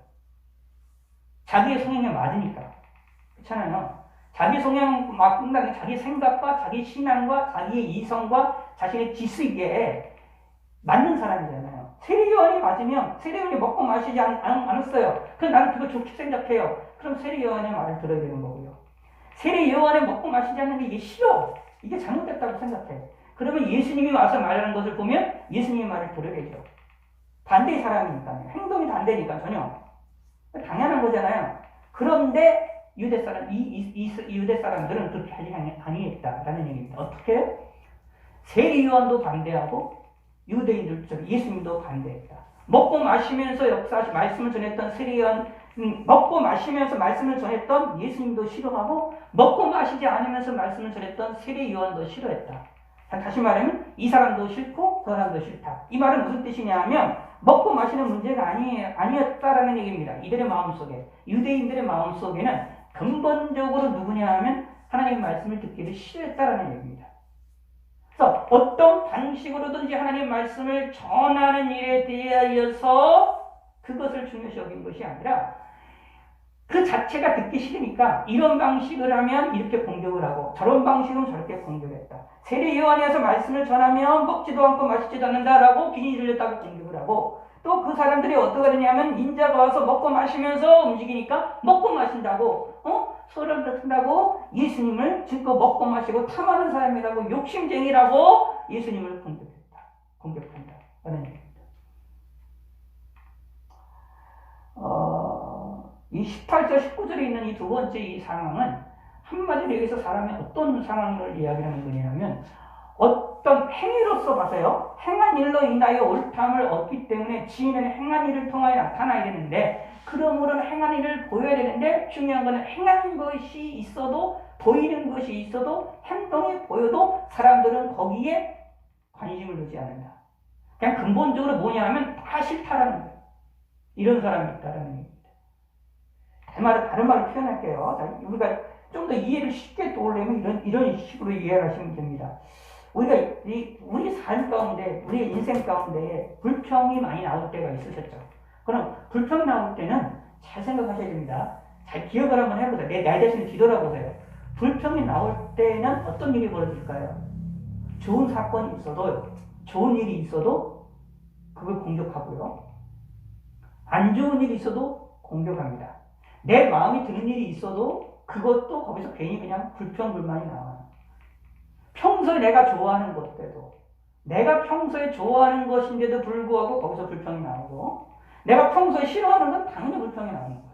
자기의 성향에 맞으니까. 그렇잖아요. 자기 성향 맞는다는 자기 생각과 자기 신앙과 자기의 이성과 자신의 지식에 맞는 사람이잖아요. 세리요한이 맞으면 세리요한이 먹고 마시지 않았어요. 그럼 나는 그거 좋게 생각해요. 그럼 세리요한의 말을 들어야 되는 거고요. 세리요한이 먹고 마시지 않는 게 이게 싫어. 이게 잘못됐다고 생각해. 그러면 예수님이 와서 말하는 것을 보면 예수님의 말을 들어야 되죠. 반대의 사람이니까요. 행동이 반대니까 전혀. 당연한 거잖아요. 그런데 유대 사람들은 그렇게 하지 아니했다라는 얘기입니다. 어떻게? 세리요한도 반대하고 유대인들처럼 예수님도 반대했다. 먹고 마시면서 말씀을 전했던 세리요한, 먹고 마시면서 말씀을 전했던 예수님도 싫어하고 먹고 마시지 않으면서 말씀을 전했던 세리요한도 싫어했다. 다시 말하면 이 사람도 싫고 저 사람도 싫다. 이 말은 무슨 뜻이냐 하면 먹고 마시는 문제가 아니었다라는 얘기입니다. 이들의 마음속에, 유대인들의 마음속에는 근본적으로 누구냐 하면 하나님의 말씀을 듣기를 싫어했다라는 얘기입니다. 그래서 어떤 방식으로든지 하나님의 말씀을 전하는 일에 대하여서 그것을 중요시 여긴 것이 아니라 그 자체가 듣기 싫으니까 이런 방식을 하면 이렇게 공격을 하고 저런 방식은 저렇게 공격했다. 세례요한에서 말씀을 전하면 먹지도 않고 마시지도 않는다라고 비니 들렸다고 공격을 하고 또 그 사람들이 어떻게 하느냐면 인자가 와서 먹고 마시면서 움직이니까 먹고 마신다고 소를 듣는다고 예수님을 증거 먹고 마시고 탐하는 사람이라고 욕심쟁이라고 예수님을 공격한다. 라는 얘기입니다. 이 18절 19절에 있는 이 두 번째 이 상황은 한마디로 여기서 사람이 어떤 상황을 이야기하는 거냐면 어떤 행위로서 봐서요. 행한 일로 인하여 옳다함을 얻기 때문에 지인은 행한 일을 통하여 나타나야 되는데 그러므로는 행한 일을 보여야 되는데 중요한 것은 행한 것이 있어도 보이는 것이 있어도 행동이 보여도 사람들은 거기에 관심을 두지 않는다. 그냥 근본적으로 뭐냐 하면 다 싫다라는 거예요. 이런 사람이 있다라는 얘기입니다. 다른 말로 표현할게요. 우리가 좀 더 이해를 쉽게 떠올리면 이런 식으로 이해를 하시면 됩니다. 우리 삶 가운데, 우리 인생 가운데 불평이 많이 나올 때가 있으셨죠. 그럼 불평이 나올 때는 잘 생각하셔야 됩니다. 잘 기억을 한번 해보세요. 내 자신을 뒤돌아보세요. 불평이 나올 때는 어떤 일이 벌어질까요? 좋은 사건이 있어도, 좋은 일이 있어도 그걸 공격하고요. 안 좋은 일이 있어도 공격합니다. 내 마음이 드는 일이 있어도 그것도 거기서 괜히 그냥 불평불만이 나와요. 평소에 내가 좋아하는 것들도 내가 평소에 좋아하는 것인데도 불구하고 거기서 불평이 나오고 내가 평소에 싫어하는 건 당연히 불평이 나오는 거예요.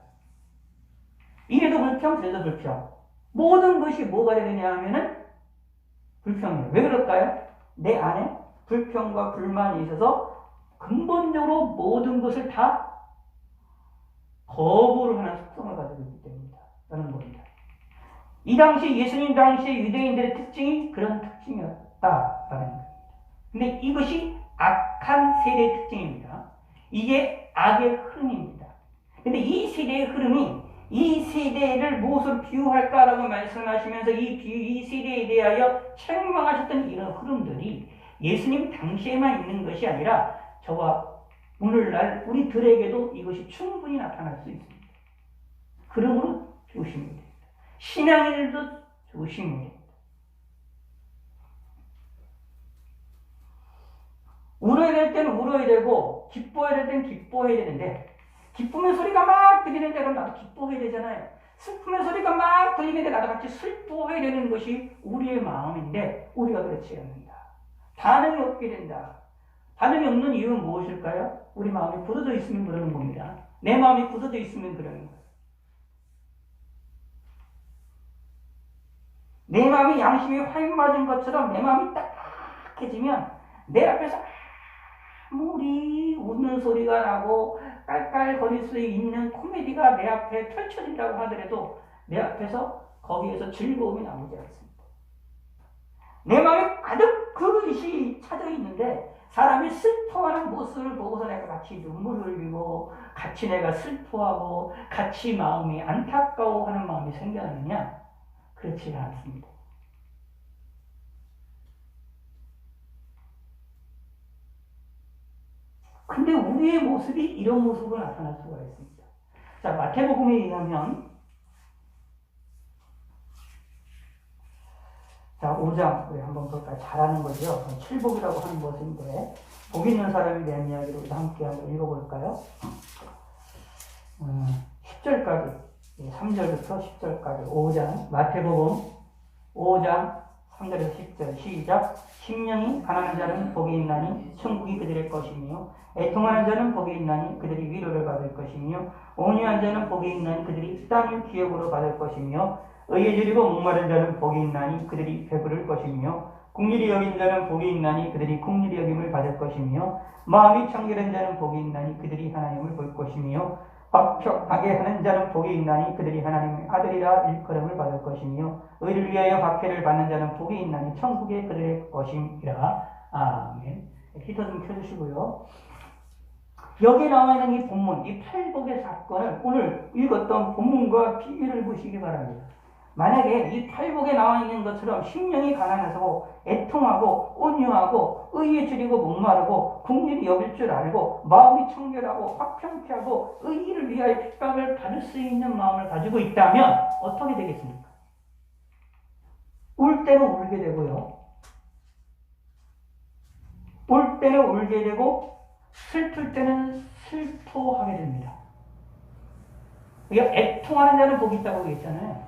이래도 불평, 저래도 불평. 모든 것이 뭐가 되느냐 하면은 불평이에요. 왜 그럴까요? 내 안에 불평과 불만이 있어서 근본적으로 모든 것을 다 거부를 하는 속성을 가지고 있기 때문이다라는 겁니다. 이 당시 예수님 당시의 유대인들의 특징이 그런 특징이었다라는 겁니다. 근데 이것이 악한 세대의 특징입니다. 이게 악의 흐름입니다. 근데 이 세대의 흐름이 이 세대를 무엇으로 비유할까라고 말씀하시면서 이 세대에 대하여 책망하셨던 이런 흐름들이 예수님 당시에만 있는 것이 아니라 저와 오늘날 우리들에게도 이것이 충분히 나타날 수 있습니다. 그러므로 조심해야 됩니다. 신앙인들도 조심해야 됩니다. 울어야 될 때는 울어야 되고 기뻐해야 될 때는 기뻐해야 되는데 기쁨의 소리가 막 들리는데 그럼 나도 기뻐해야 되잖아요. 슬픔의 소리가 막 들리는데 나도 같이 슬퍼해야 되는 것이 우리의 마음인데 우리가 그렇지 않는다. 반응이 없게 된다. 반응이 없는 이유는 무엇일까요? 우리 마음이 굳어져 있으면 그러는 겁니다. 내 마음이 굳어져 있으면 그러는 거예요. 내 마음이 양심이 화인 맞은 것처럼 내 마음이 딱딱해지면 내 앞에서 아무리 웃는 소리가 나고 깔깔거릴 수 있는 코미디가 내 앞에 펼쳐진다고 하더라도 내 앞에서 거기에서 즐거움이 나오지 않습니다. 내 마음에 가득 그릇이 차져 있는데 사람이 슬퍼하는 모습을 보고서 내가 같이 눈물을 흘리고 같이 내가 슬퍼하고 같이 마음이 안타까워하는 마음이 생겨나느냐? 그렇지가 않습니다. 근데 우리의 모습이 이런 모습으로 나타날 수가 있습니다. 자, 마태복음에 의하면 자, 5장 우리 한번 볼까요? 잘하는 거죠. 칠복이라고 하는 것인데 복 있는 사람에 대한 이야기를 우리 함께 한번 읽어볼까요? 10절까지 3절부터 10절까지 5장 마태복음 5장 3절에서 10절 시작. 심령이 가난한 자는 복이 있나니 천국이 그들의 것이며 애통하는 자는 복이 있나니 그들이 위로를 받을 것이며 온유한 자는 복이 있나니 그들이 땅을 기업으로 받을 것이며 의에 줄이고 목마른 자는 복이 있나니 그들이 배부를 것이며 긍휼히 여긴 자는 복이 있나니 그들이 긍휼히 여김을 받을 것이며 마음이 청결한 자는 복이 있나니 그들이 하나님을 볼 것이며 박해하게 하는 자는 복이 있나니 그들이 하나님의 아들이라 일컬음을 받을 것이며 의를 위하여 박해를 받는 자는 복이 있나니 천국에 그들의 것임이라. 아멘. 히터 좀 켜주시고요. 여기 나와 있는 이 본문, 이 팔복의 사건을 오늘 읽었던 본문과 비교를 보시기 바랍니다. 만약에 이 팔복에 나와 있는 것처럼 심령이 가난해서 애통하고 온유하고 의에 줄이고 목마르고 긍휼히 여길 줄 알고 마음이 청결하고 화평케하고 의를 위하여 핍박을 받을 수 있는 마음을 가지고 있다면 어떻게 되겠습니까? 울 때는 울게 되고요. 울 때는 울게 되고 슬플 때는 슬퍼하게 됩니다. 우리가 애통하는 자는 복이 있다고 얘기했잖아요.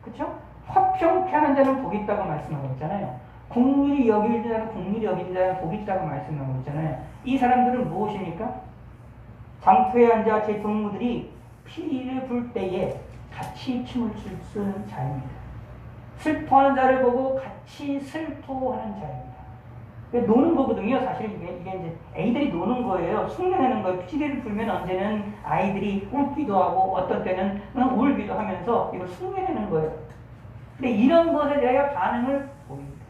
그렇죠? 화평케 하는 자는 복이 있다고 말씀하고 있잖아요. 긍휼히 여길 자는 긍휼히 여긴 자는 복이 있다고 말씀하고 있잖아요. 이 사람들은 무엇입니까? 장터에 앉아 제 동무들이 피를 불 때에 같이 춤을 출 수 있는 자입니다. 슬퍼하는 자를 보고 같이 슬퍼하는 자입니다. 노는 거거든요. 사실 이게 이제 애들이 노는 거예요. 흉내내는 거예요. 피리를 불면 언제는 아이들이 웃기도 하고 어떤 때는 울기도 하면서 이걸 흉내내는 거예요. 근데 이런 것에 대하여 반응을 보입니다.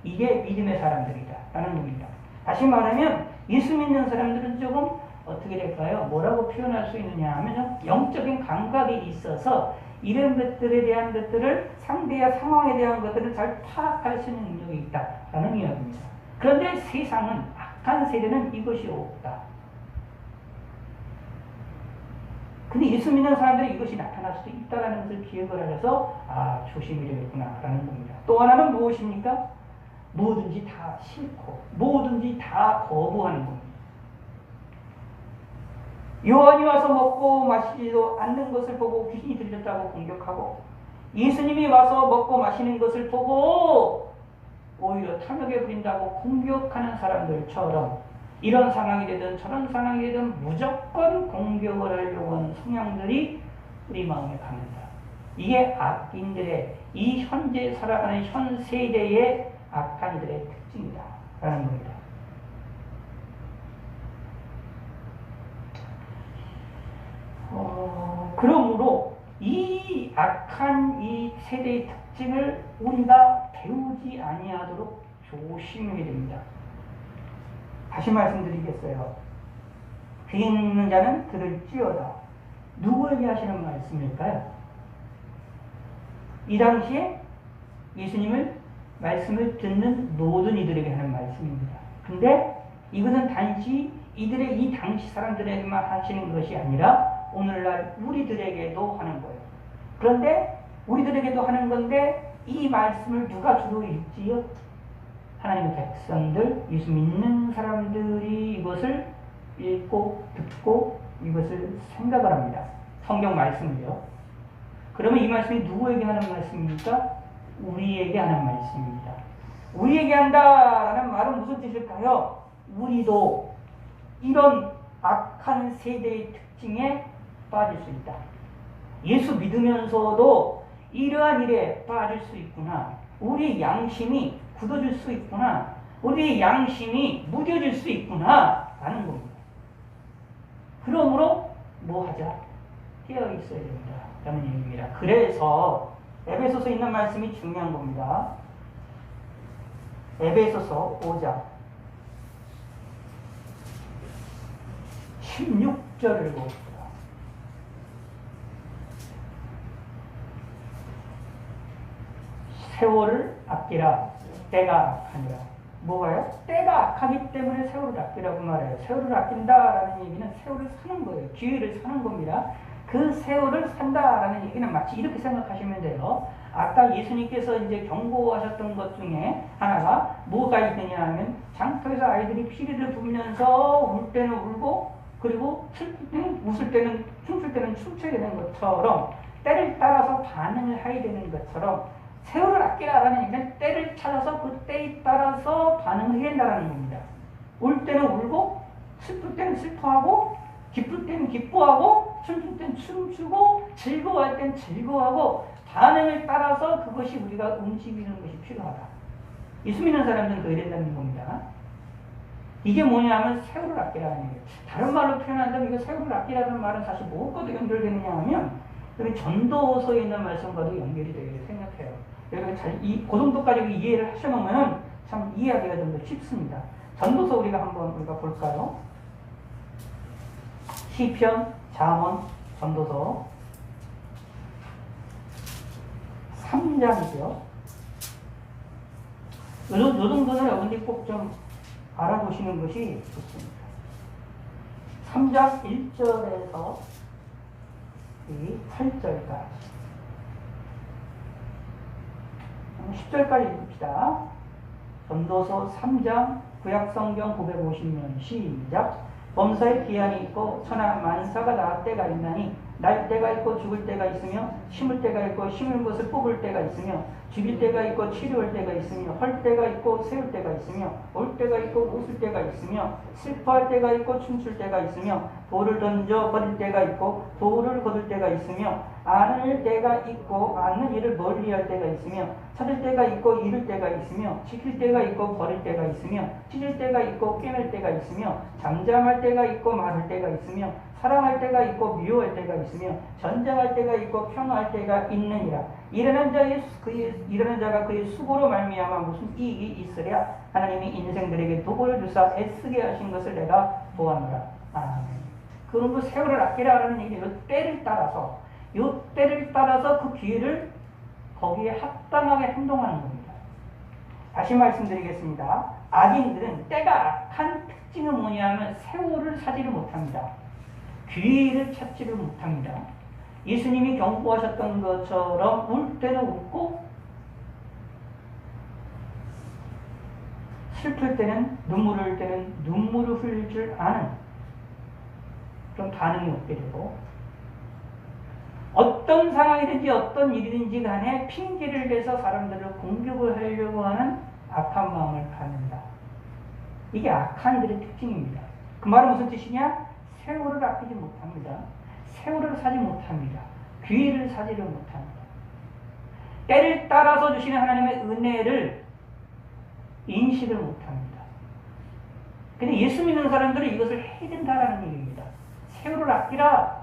이게 믿음의 사람들이다 라는 겁니다. 다시 말하면 예수 믿는 사람들은 조금 어떻게 될까요? 뭐라고 표현할 수 있느냐 하면 영적인 감각이 있어서 이런 것들에 대한 것들을 상대의 상황에 대한 것들을 잘 파악할 수 있는 능력이 있다라는 이야기입니다. 그런데 세상은 악한 세대는 이것이 없다. 근데 예수 믿는 사람들이 이것이 나타날 수도 있다는 것을 기억을 하셔서 조심이 되겠구나라는 겁니다. 또 하나는 무엇입니까? 뭐든지 다 싫고 뭐든지 다 거부하는 겁니다. 요한이 와서 먹고 마시지도 않는 것을 보고 귀신이 들렸다고 공격하고 예수님이 와서 먹고 마시는 것을 보고 오히려 탐욕에 부린다고 공격하는 사람들처럼 이런 상황이 되든 저런 상황이 되든 무조건 공격을 하려고 하는 성향들이 우리 마음에 강한다. 이게 악인들의 이 현재 살아가는 현 세대의 악한 이들의 특징이다 라는 겁니다. 그러므로 이 악한 이 세대의 특징을 우리가 배우지 아니하도록 조심해야 됩니다. 다시 말씀드리겠어요. 귀 있는 자는 들을지어다. 누구에게 하시는 말씀일까요? 이 당시에 예수님을 말씀을 듣는 모든 이들에게 하는 말씀입니다. 근데 이것은 단지 이들의 이 당시 사람들에게만 하시는 것이 아니라 오늘날 우리들에게도 하는 거예요. 그런데 우리들에게도 하는 건데 이 말씀을 누가 주로 읽지요? 하나님의 백성들, 예수 믿는 사람들이 이것을 읽고 듣고 이것을 생각을 합니다. 성경 말씀을요. 그러면 이 말씀이 누구에게 하는 말씀입니까? 우리에게 하는 말씀입니다. 우리에게 한다라는 말은 무슨 뜻일까요? 우리도 이런 악한 세대의 특징에 빠질 수 있다. 예수 믿으면서도 이러한 일에 빠질 수 있구나. 우리의 양심이 굳어질 수 있구나. 우리의 양심이 무뎌질 수 있구나 라는 겁니다. 그러므로 뭐 하자? 깨어 있어야 된다. 라는 얘기입니다. 그래서 에베소서 있는 말씀이 중요한 겁니다. 에베소서 5장 16절을 봅시다. 세월을 아끼라 때가 악하니라. 뭐가요? 때가 악하기 때문에 세월을 아끼라고 말해요. 세월을 아낀다라는 얘기는 세월을 사는 거예요. 기회를 사는 겁니다. 그 세월을 산다라는 얘기는 마치 이렇게 생각하시면 돼요. 아까 예수님께서 이제 경고하셨던 것 중에 하나가 뭐가 있느냐 하면 장터에서 아이들이 피리를 불면서 울 때는 울고 그리고 슬플 때는 웃을 때는 춤출 때는 춤춰야 되는 것처럼 때를 따라서 반응을 해야 되는 것처럼 세월을 아끼라라는 얘기는 때를 찾아서 그 때에 따라서 반응을 해야 된다는 겁니다. 울 때는 울고 슬플 때는 슬퍼하고 기쁠 때는 기뻐하고 춤출 때는 춤추고 즐거워할 때는 즐거워하고 반응을 따라서 그것이 우리가 움직이는 것이 필요하다. 예수 믿는 사람들은 그래야 된다는 겁니다. 이게 뭐냐면 세월을 아끼라는 얘기예요. 다른 말로 표현한다면 이거 세월을 아끼라는 말은 사실 무엇과도 연결되느냐 하면 여기 전도서에 있는 말씀과도 연결이 되게 생각해요. 여러분 그 정도까지 이해를 하셔놓으면 참 이해하기가 좀 더 쉽습니다. 전도서 우리가 볼까요? 시편, 잠언, 전도서 3장이죠. 요 정도는 여러분들이 꼭 좀 알아보시는 것이 좋습니다. 3장 1절에서 8절까지 10절까지 읽읍시다. 전도서 3장 구약성경 950년 시작. 범사에 기한이 있고 천하 만사가 날 때가 있나니 날 때가 있고 죽을 때가 있으며 심을 때가 있고 심은 것을 뽑을 때가 있으며 죽일 때가 있고 치료할 때가 있으며 헐 때가 있고 세울 때가 있으며 올 때가 있고 웃을 때가 있으며 슬퍼할 때가 있고 춤출 때가 있으며 돌을 던져 버릴 때가 있고 돌을 거둘 때가 있으며 안을 때가 있고 안는 일을 멀리할 때가 있으며 찾을 때가 있고 잃을 때가 있으며 지킬 때가 있고 버릴 때가 있으며 찢을 때가 있고 꿰맬 때가 있으며 잠잠할 때가 있고 말할 때가 있으며 사랑할 때가 있고 미워할 때가 있으며 전쟁할 때가 있고 평화할 때가 있느니라. 일하는 자가 그의 수고로 말미암아 무슨 이익이 있으랴. 하나님이 인생들에게 도구를 주사 애쓰게 하신 것을 내가 보았노라. 아멘. 그럼 그 세월을 아끼라는 얘기는 이 때를 따라서 그 기회를 거기에 합당하게 행동하는 겁니다. 다시 말씀드리겠습니다. 악인들은 때가 악한 특징은 뭐냐면 세월을 사지를 못합니다. 기회를 찾지를 못합니다. 예수님이 경고하셨던 것처럼 울 때는 웃고 슬플 때는 눈물을 흘릴 때는 눈물을 흘릴 줄 아는 그런 반응이 없게 되고 어떤 상황이든지 어떤 일이든지 간에 핑계를 대서 사람들을 공격을 하려고 하는 악한 마음을 갖는다. 이게 악한 이들의 특징입니다. 그 말은 무슨 뜻이냐? 세월을 아끼지 못합니다. 세월을 사지 못합니다. 기회를 사지를 못합니다. 때를 따라서 주시는 하나님의 은혜를 인식을 못합니다. 근데 예수 믿는 사람들은 이것을 해야 된다라는 얘기입니다. 세월을 아끼라.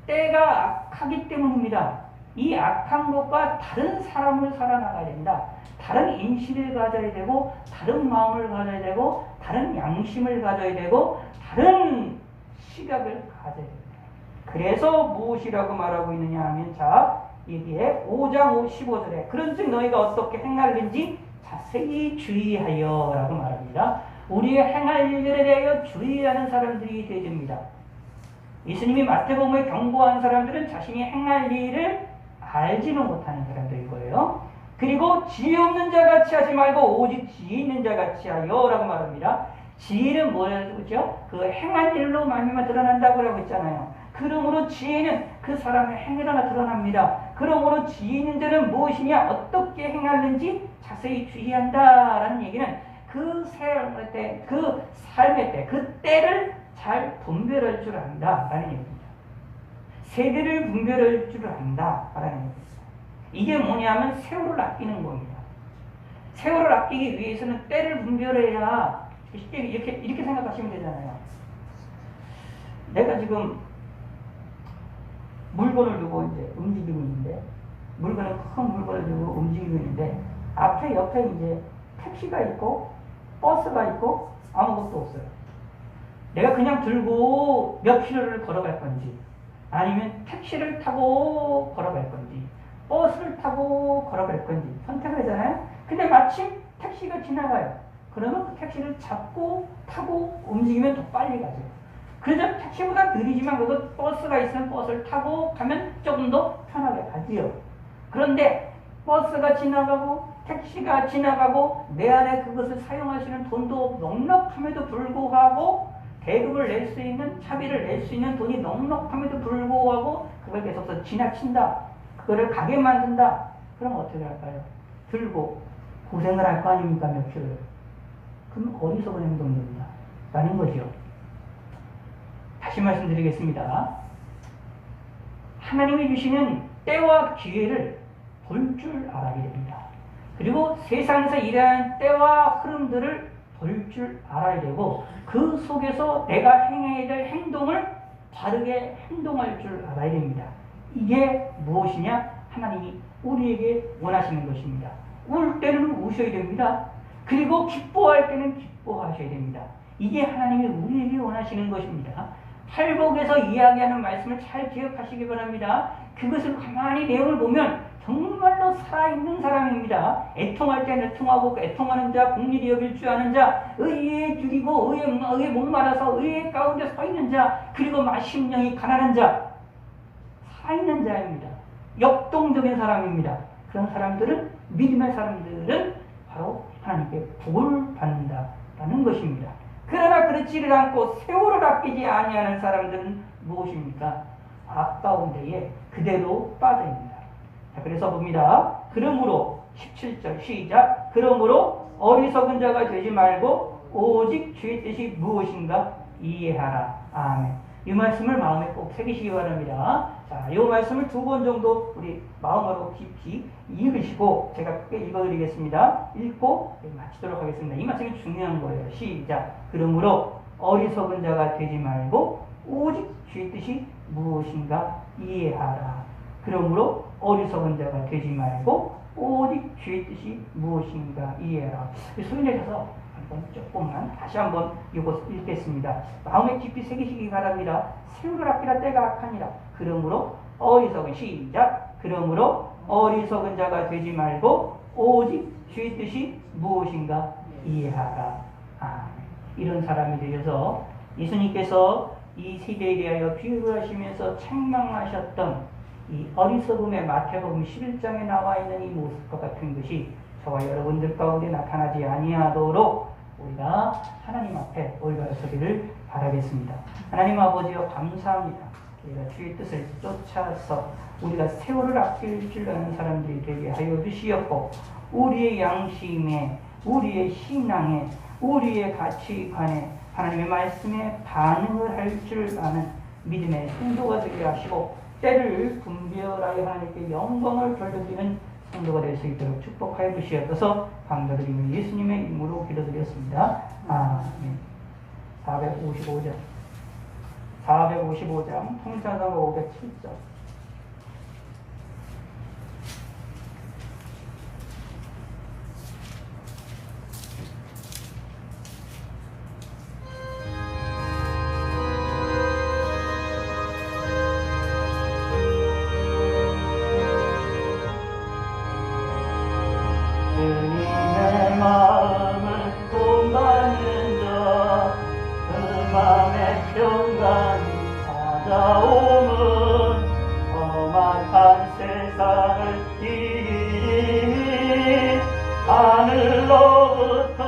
때가 악하기 때문입니다. 이 악한 것과 다른 사람을 살아나가야 된다. 다른 인식을 가져야 되고 다른 마음을 가져야 되고 다른 양심을 가져야 되고 다른 시각을 가져야 됩니다. 그래서 무엇이라고 말하고 있느냐 하면 자 여기에 5장 15절에 그런즉 너희가 어떻게 행하는지 자세히 주의하여 라고 말합니다. 우리의 행할 일들에 대하여 주의하는 사람들이 되집니다. 예수님이 마태복음에 경고한 사람들은 자신이 행할 일을 알지는 못하는 사람들일 거예요. 그리고 지혜 없는 자같이 하지 말고 오직 지혜 있는 자같이 하여 라고 말합니다. 지혜는 뭐라고 그러죠? 그 행한 일로 말미암아 드러난다고 하고 있잖아요. 그러므로 지혜는 그 사람의 행위로 드러납니다. 그러므로 지혜 있는 자는 무엇이냐? 어떻게 행하는지 자세히 주의한다라는 얘기는 그 삶의 때, 그 때를 잘 분별할 줄 안다라는 얘기입니다. 세대를 분별할 줄 안다라는 얘기입니다. 이게 뭐냐면 세월을 아끼는 겁니다. 세월을 아끼기 위해서는 때를 분별해야 이렇게 생각하시면 되잖아요. 내가 지금 물건을 두고 이제 움직이고 있는데, 물건을 큰 물건을 두고 움직이고 있는데, 앞에 옆에 이제 택시가 있고 버스가 있고 아무것도 없어요. 내가 그냥 들고 몇 킬로를 걸어갈 건지, 아니면 택시를 타고 걸어갈 건지, 버스를 타고 걸어갈 건지 선택을 하잖아요. 근데 마침 택시가 지나가요. 그러면 그 택시를 잡고 타고 움직이면 더 빨리 가죠. 그래서 택시보다 느리지만 그래도 버스가 있으면 버스를 타고 가면 조금 더 편하게 가지요. 그런데 버스가 지나가고 택시가 지나가고 내 안에 그것을 사용하시는 돈도 넉넉함에도 불구하고 대급을 낼 수 있는, 차비를 낼 수 있는 돈이 넉넉함에도 불구하고 그걸 계속해서 지나친다. 그거를 가게 만든다. 그럼 어떻게 할까요? 들고 고생을 할 거 아닙니까, 며칠을. 그럼 어리석은 행동입니다. 라는 거죠. 다시 말씀드리겠습니다. 하나님이 주시는 때와 기회를 볼 줄 알아야 됩니다. 그리고 세상에서 일하는 때와 흐름들을 볼 줄 알아야 되고, 그 속에서 내가 행해야 될 행동을 바르게 행동할 줄 알아야 됩니다. 이게 무엇이냐? 하나님이 우리에게 원하시는 것입니다. 울 때는 우셔야 됩니다. 그리고 기뻐할 때는 기뻐하셔야 됩니다. 이게 하나님이 우리에게 원하시는 것입니다. 팔복에서 이야기하는 말씀을 잘 기억하시기 바랍니다. 그것을 가만히 내용을 보면 정말로 살아있는 사람입니다. 애통할 때는 애통하고, 애통하는 자, 공리히 여길 줄 아는 자, 의에 죽이고 의에 목말라서 의에 가운데 서 있는 자, 그리고 마심령이 가난한 자, 살아있는 자입니다. 역동적인 사람입니다. 그런 사람들은, 믿음의 사람들은 바로 하나님께 복을 받는다라는 것입니다. 그러나 그렇지를 않고 세월을 아끼지 아니하는 사람들은 무엇입니까? 아까운 데에 그대로 빠져있습니다. 자, 그래서 봅니다. 그러므로 17절 시작. 그러므로 어리석은 자가 되지 말고 오직 주의 뜻이 무엇인가 이해하라. 아멘. 이 말씀을 마음에 꼭 새기시기 바랍니다. 자, 이 말씀을 2번 정도 우리 마음으로 깊이 읽으시고 제가 크게 읽어드리겠습니다. 읽고 마치도록 하겠습니다. 이 말씀이 중요한 거예요. 시작. 그러므로 어리석은 자가 되지 말고 오직 주의 뜻이 무엇인가 이해하라. 그러므로 어리석은 자가 되지 말고 오직 주의 뜻이 무엇인가 이해하라. 소인에서 조금만 다시 한번 이것을 읽겠습니다. 마음에 깊이 새기시기 바랍니다. 세월을 아끼라 때가 악하니라. 그러므로 어리석은 시작. 그러므로 어리석은 자가 되지 말고 오직 주의 뜻이 무엇인가 이해하라. 이런 사람이 되셔서 예수님께서 이 세대에 대하여 비유를 하시면서 책망하셨던 이 어리석음의 마태복음 11장에 나와 있는 이 모습과 같은 것이 저와 여러분들 가운데 나타나지 아니하도록 우리가 하나님 앞에 올바로 서기를 바라겠습니다. 하나님 아버지여 감사합니다. 우리가 주의 뜻을 쫓아서 우리가 세월을 아낄 줄 아는 사람들이 되게 하여 주시었고, 우리의 양심에, 우리의 신앙에, 우리의 가치관에 하나님의 말씀에 반응을 할 줄 아는 믿음의 성도가 되게 하시고, 때를 분별하여 하나님께 영광을 돌려드리는 성도가 될 수 있도록 축복하여 주시옵소서. 감사드리며 예수님의 이름으로 기도드렸습니다. 아멘. 455장 통찰사가 507장. 주님의 마음을 본받는 자, 그 마음의 평강이 찾아오면 험악한 세상을 이기니 하늘로부터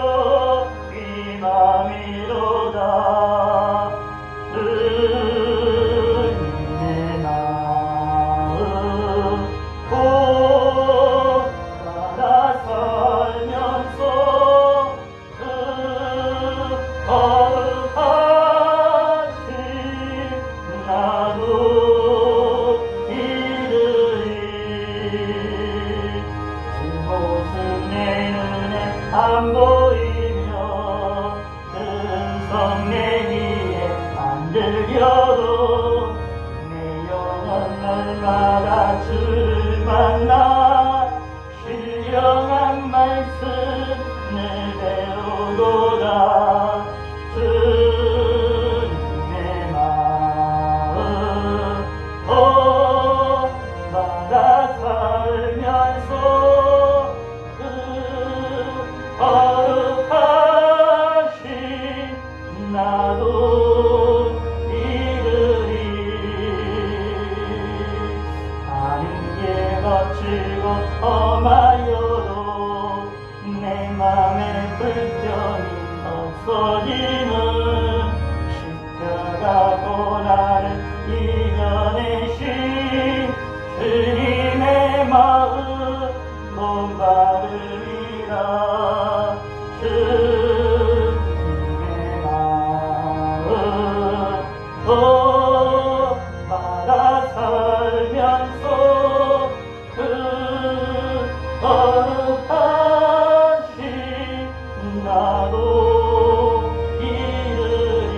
임함이로다. 주님의 마음 살면서 거룩하신 나도 이르리. 주 모습 내 눈에 안 보이며 큰 성내 위에 안 들려도 내 영혼 날마다 주를 만나 신령한 말씀을 배우도다. 주님의 마음 마다 살면서 그 거룩하신 나도 이르리. 가는 길 거칠고 험하여도 내 맘에 불편이 없어짐은 십자가 고난을 이겨내신 주님의 마음 본받으리라. 주님의 마음 마다 살면서 그 거룩하신 나도 이르리.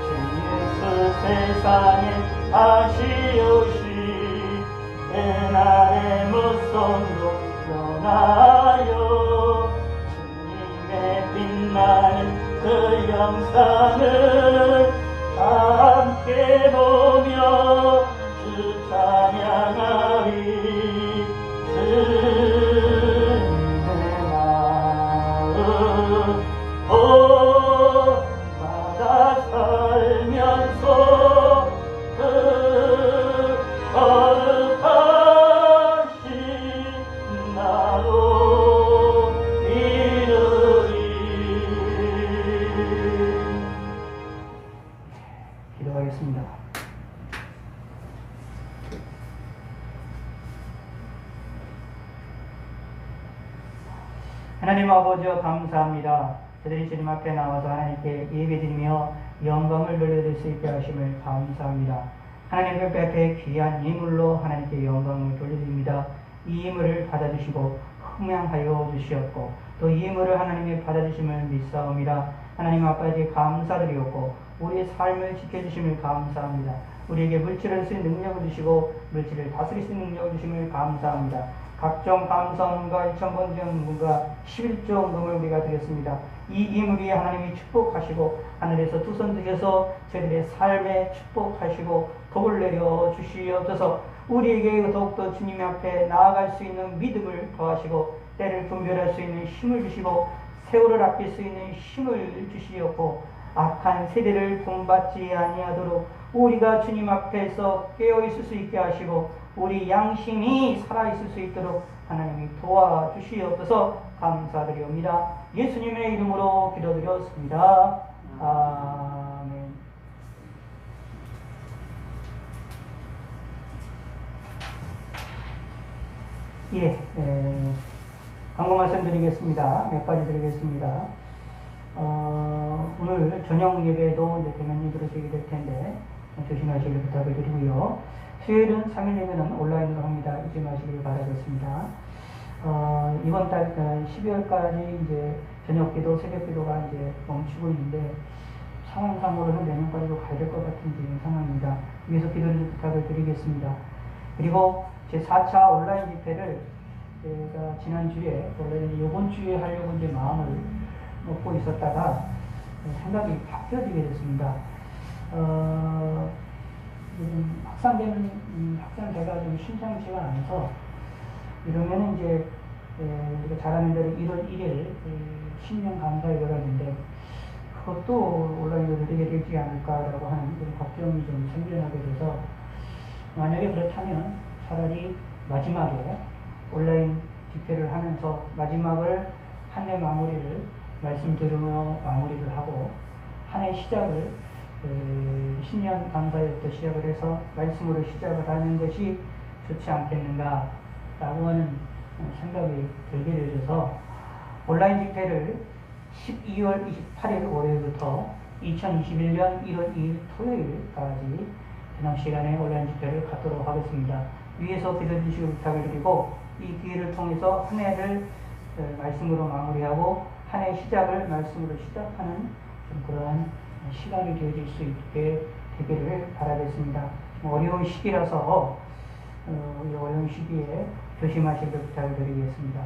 주 예수 세상에 다시 오시 그날의 무성도 변하여 주님의 빛나는 그 영상을 함께 보며 주 찬양하리. 주님의 마음 마다 살면서 그 거룩하신 나도 이르리. 기도하겠습니다. 하나님 아버지여 감사합니다. 저들이 주님 앞에 나와서 하나님께 예배드리며 영광을 돌려드릴 수 있게 하심을 감사합니다. 하나님의 앞에 귀한 예물로 하나님께 영광을 돌려드립니다. 이 예물을 받아주시고 흠양하여 주시었고 또 이 예물을 하나님이 받아주심을 믿사옵니다. 하나님 아버지 감사드리었고 우리의 삶을 지켜주심을 감사합니다. 우리에게 물질을 쓸 능력을 주시고 물질을 다스릴 수 있는 능력을 주심을 감사합니다. 각종 감사원과 1,000번경과 11조원금을 우리가 드렸습니다. 이 예물이 하나님이 축복하시고 하늘에서 두 손 드셔서 저희들의 삶에 축복하시고 복을 내려 주시옵소서. 우리에게 더욱더 주님 앞에 나아갈 수 있는 믿음을 더하시고 때를 분별할 수 있는 힘을 주시고 세월을 아낄 수 있는 힘을 주시옵고 악한 세대를 본받지 아니하도록 우리가 주님 앞에서 깨어있을 수 있게 하시고 우리 양심이 살아있을 수 있도록 하나님이 도와주시옵소서. 감사드리옵니다. 예수님의 이름으로 기도드렸습니다. 아멘. 광고 말씀드리겠습니다. 몇 가지 드리겠습니다. 오늘 저녁 예배도 이제 대면이 들어지게 될 텐데 조심하시길 부탁을 드리고요. 수요일은 3일 예배는 온라인으로 합니다. 잊지 마시길 바라겠습니다. 이번 달 12월까지 이제 저녁 기도, 새벽 기도가 이제 멈추고 있는데 상황상으로는 내년까지도 가야 될 것 같은 지금 상황입니다. 위에서 기도를 부탁을 드리겠습니다. 그리고 제 4차 온라인 집회를 제가 지난주에 원래 이번 주에 하려고 이제 마음을 먹고 있었다가 생각이 바뀌어지게 됐습니다. 확산대가 좀 심상치가 않아서 이러면 이제 우리가 잘 아는 대로 1월 1일 신년 감사회가 있는데 그것도 온라인으로 되게 되지 않을까라고 하는 그런 걱정이 좀 생겨나게 돼서 만약에 그렇다면 차라리 마지막에 온라인 집회를 하면서 마지막을 한 해 마무리를 말씀 들으며 마무리를 하고 한 해 시작을 신년 감사회부터 시작을 해서 말씀으로 시작을 하는 것이 좋지 않겠는가 라고 하는 생각이 들게 되어서 온라인 집회를 12월 28일 월요일부터 2021년 1월 2일 토요일까지 저녁 시간에 온라인 집회를 갖도록 하겠습니다. 위에서 기도해 주시고 부탁을 드리고 이 기회를 통해서 한 해를 말씀으로 마무리하고 한 해 시작을 말씀으로 시작하는 좀 그러한 시간이 되어질 수 있게 되기를 바라겠습니다. 어려운 시기라서 이 어려운 시기에 조심하시길 부탁을 드리겠습니다.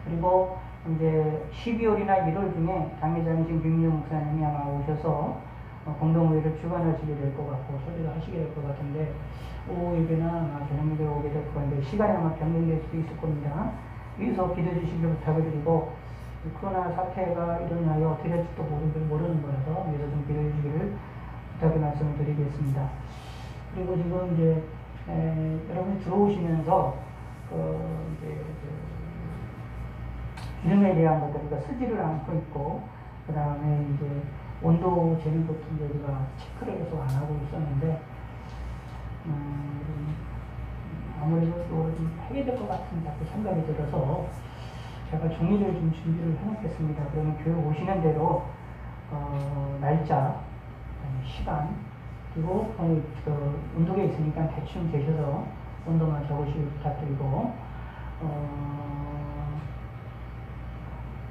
그리고 이제 12월이나 1월 중에 장례장이신 김민영 목사님이 아마 오셔서 공동회의를 주관하시게 될 것 같고 설교를 하시게 될 것 같은데 오후에나 아마 저녁에 오게 될 것 같은데 시간이 아마 변경될 수도 있을 겁니다. 위에서 기도해 주시길 부탁을 드리고 코로나 사태가 일어나요 어떻게 될지도 모르는 거라서 위에서 좀 기도해 주시기를 부탁의 말씀을 드리겠습니다. 그리고 지금 이제 여러분이 들어오시면서 기름에 대한 것들 우리가 쓰지를 않고 있고 그 다음에 이제 온도 재는 것도 이제 우리가 체크를 계속 안 하고 있었는데 아무래도 이걸 좀 하게 될 것 같은 자꾸 생각이 들어서 제가 종이를 좀 준비를 해놓겠습니다. 그러면 교회 오시는 대로 날짜, 시간 그리고 온도계에 있으니까 대충 되셔서 온도만 적으시길 부탁드리고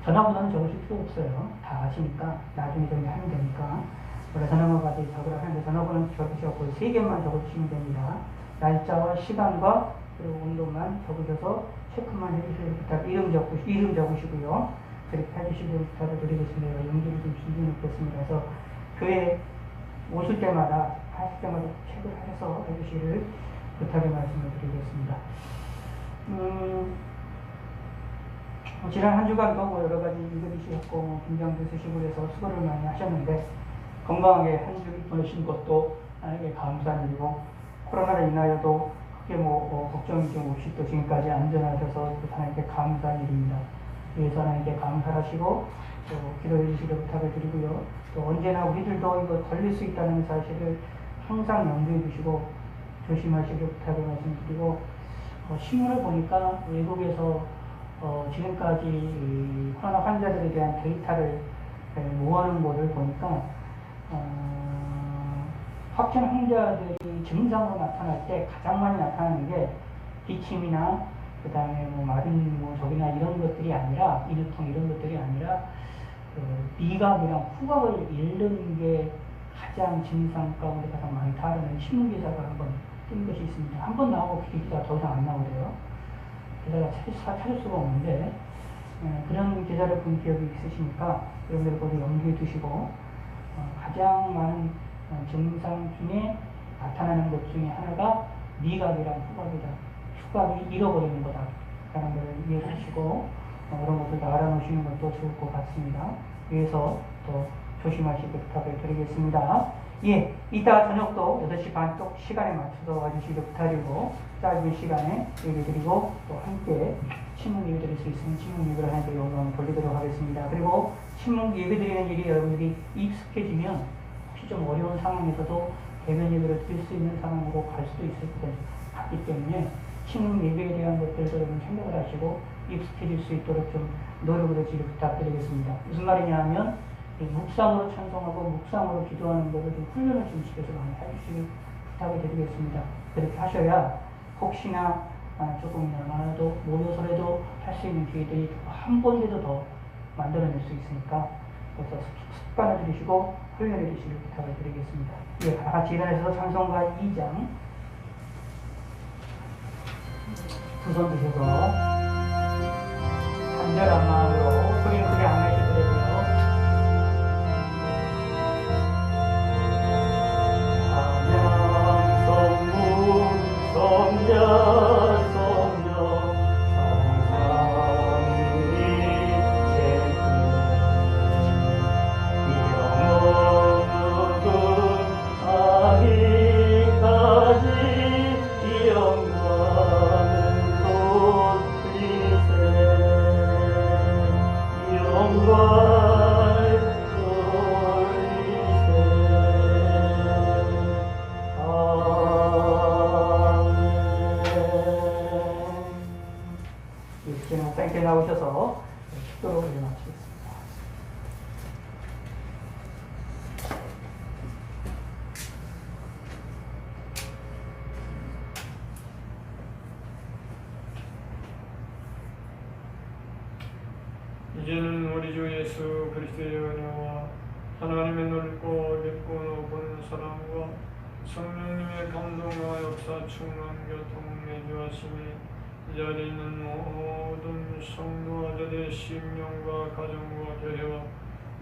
전화번호는 적으실 필요 없어요. 다 아시니까 나중에 좀 하면 되니까 원래 전화번호까지 적으라 하는데 전화번호는 적으셔서 3개만 적으시면 됩니다. 날짜와 시간과 그리고 온도만 적으셔서 체크만 해주시길 부탁. 이름 적으시고요. 그렇게 해주시길 부탁을 드리겠습니다. 용기를 좀 준비해 놓겠습니다. 그래서 교회 오실 때마다 하실 때마다 체크를 해서 해주시기를 부탁의 말씀을 드리겠습니다. 지난 한 주간도 여러 가지 일들이셨고 긴장도 있으시고 그래서 수고를 많이 하셨는데 건강하게 한 주 보내신 것도 하나님께 감사한 일이고 코로나로 인하여도 크게 걱정이 좀 없이 또 지금까지 안전하셔서 또 하나님께 감사한 일입니다. 위해서 하나님께 감사하시고 또 기도해 주시기를 부탁을 드리고요. 또 언제나 우리들도 이거 걸릴 수 있다는 사실을 항상 염두에 두시고 조심하시기를 부탁을 말씀드리고 신문을 보니까 외국에서 지금까지 코로나 환자들에 대한 데이터를 모아놓은 것을 보니까 확진 환자들이 증상으로 나타날 때 가장 많이 나타나는 게 기침이나 그 다음에 마른 저기나 이런 것들이 아니라 인후통 이런 것들이 아니라 미각이랑 후각을 잃는 게 가장 증상 가운데 가장 많다라는 신문 기사가 한번 뜬 것이 있습니다. 한 번 나오고 그 기사가 더 이상 안 나오대요. 기사가 찾을 수가 없는데 그런 기사를 본 기억이 있으시니까 여러분들 모두 염두에 두시고 가장 많은 증상 중에 나타나는 것 중에 하나가 미각이랑 후각이다. 후각이 잃어버리는 거다. 라는 걸 이해하시고 그런 것들 다 알아놓으시는 것도 좋을 것 같습니다. 위해서 또 조심하시길 부탁을 드리겠습니다. 예, 이따 저녁도 8시 반 쪽 시간에 맞춰서 와주시길 부탁드리고 짧은 시간에 예배드리고 또 함께 친목 예배드릴 수 있으면 친목 예배를 하나님께 영광을 돌리도록 하겠습니다. 그리고 친목 예배드리는 일이 여러분들이 익숙해지면 혹시 좀 어려운 상황에서도 대면 예배를 드릴 수 있는 상황으로 갈 수도 있을 것 같기 때문에 친목 예배에 대한 것들도 여러분 생각을 하시고 익숙해질 수 있도록 좀 노력을 해주시길 부탁드리겠습니다. 무슨 말이냐 하면 묵상으로 찬송하고 묵상으로 기도하는 것을 좀 훈련을 좀 시켜서 많이 해주시길 부탁을 드리겠습니다. 그렇게 하셔야 혹시나 조금이나마도 모여서라도 할 수 있는 기회들이 한 번이라도 더 만들어낼 수 있으니까 그래서 습관을 들이시고 훈련해 주시길 부탁을 드리겠습니다. 예, 같이 일어나셔서 찬송가 2장 두 손 드셔서 간절한 마음으로 소리를 크게 안 내시더라도요. 땡겨 나오셔서 축도로 마치겠습니다. 이제는 우리 주 예수 그리스도의 은혜와 하나님의 넓고 깊고 높은 사랑과 성령님의 감동과 역사 충만 교통 내주하심이 이 자리에 있는 모든 성도자들의 심령과 가정과 교회와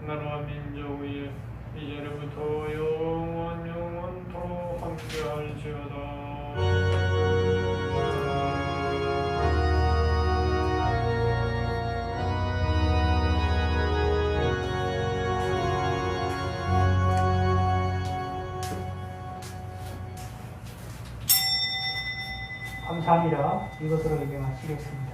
나라와 민족 위에 이제로부터 영원토록 함께할지어다. 감사합니다. 이것으로 예배마치겠습니다.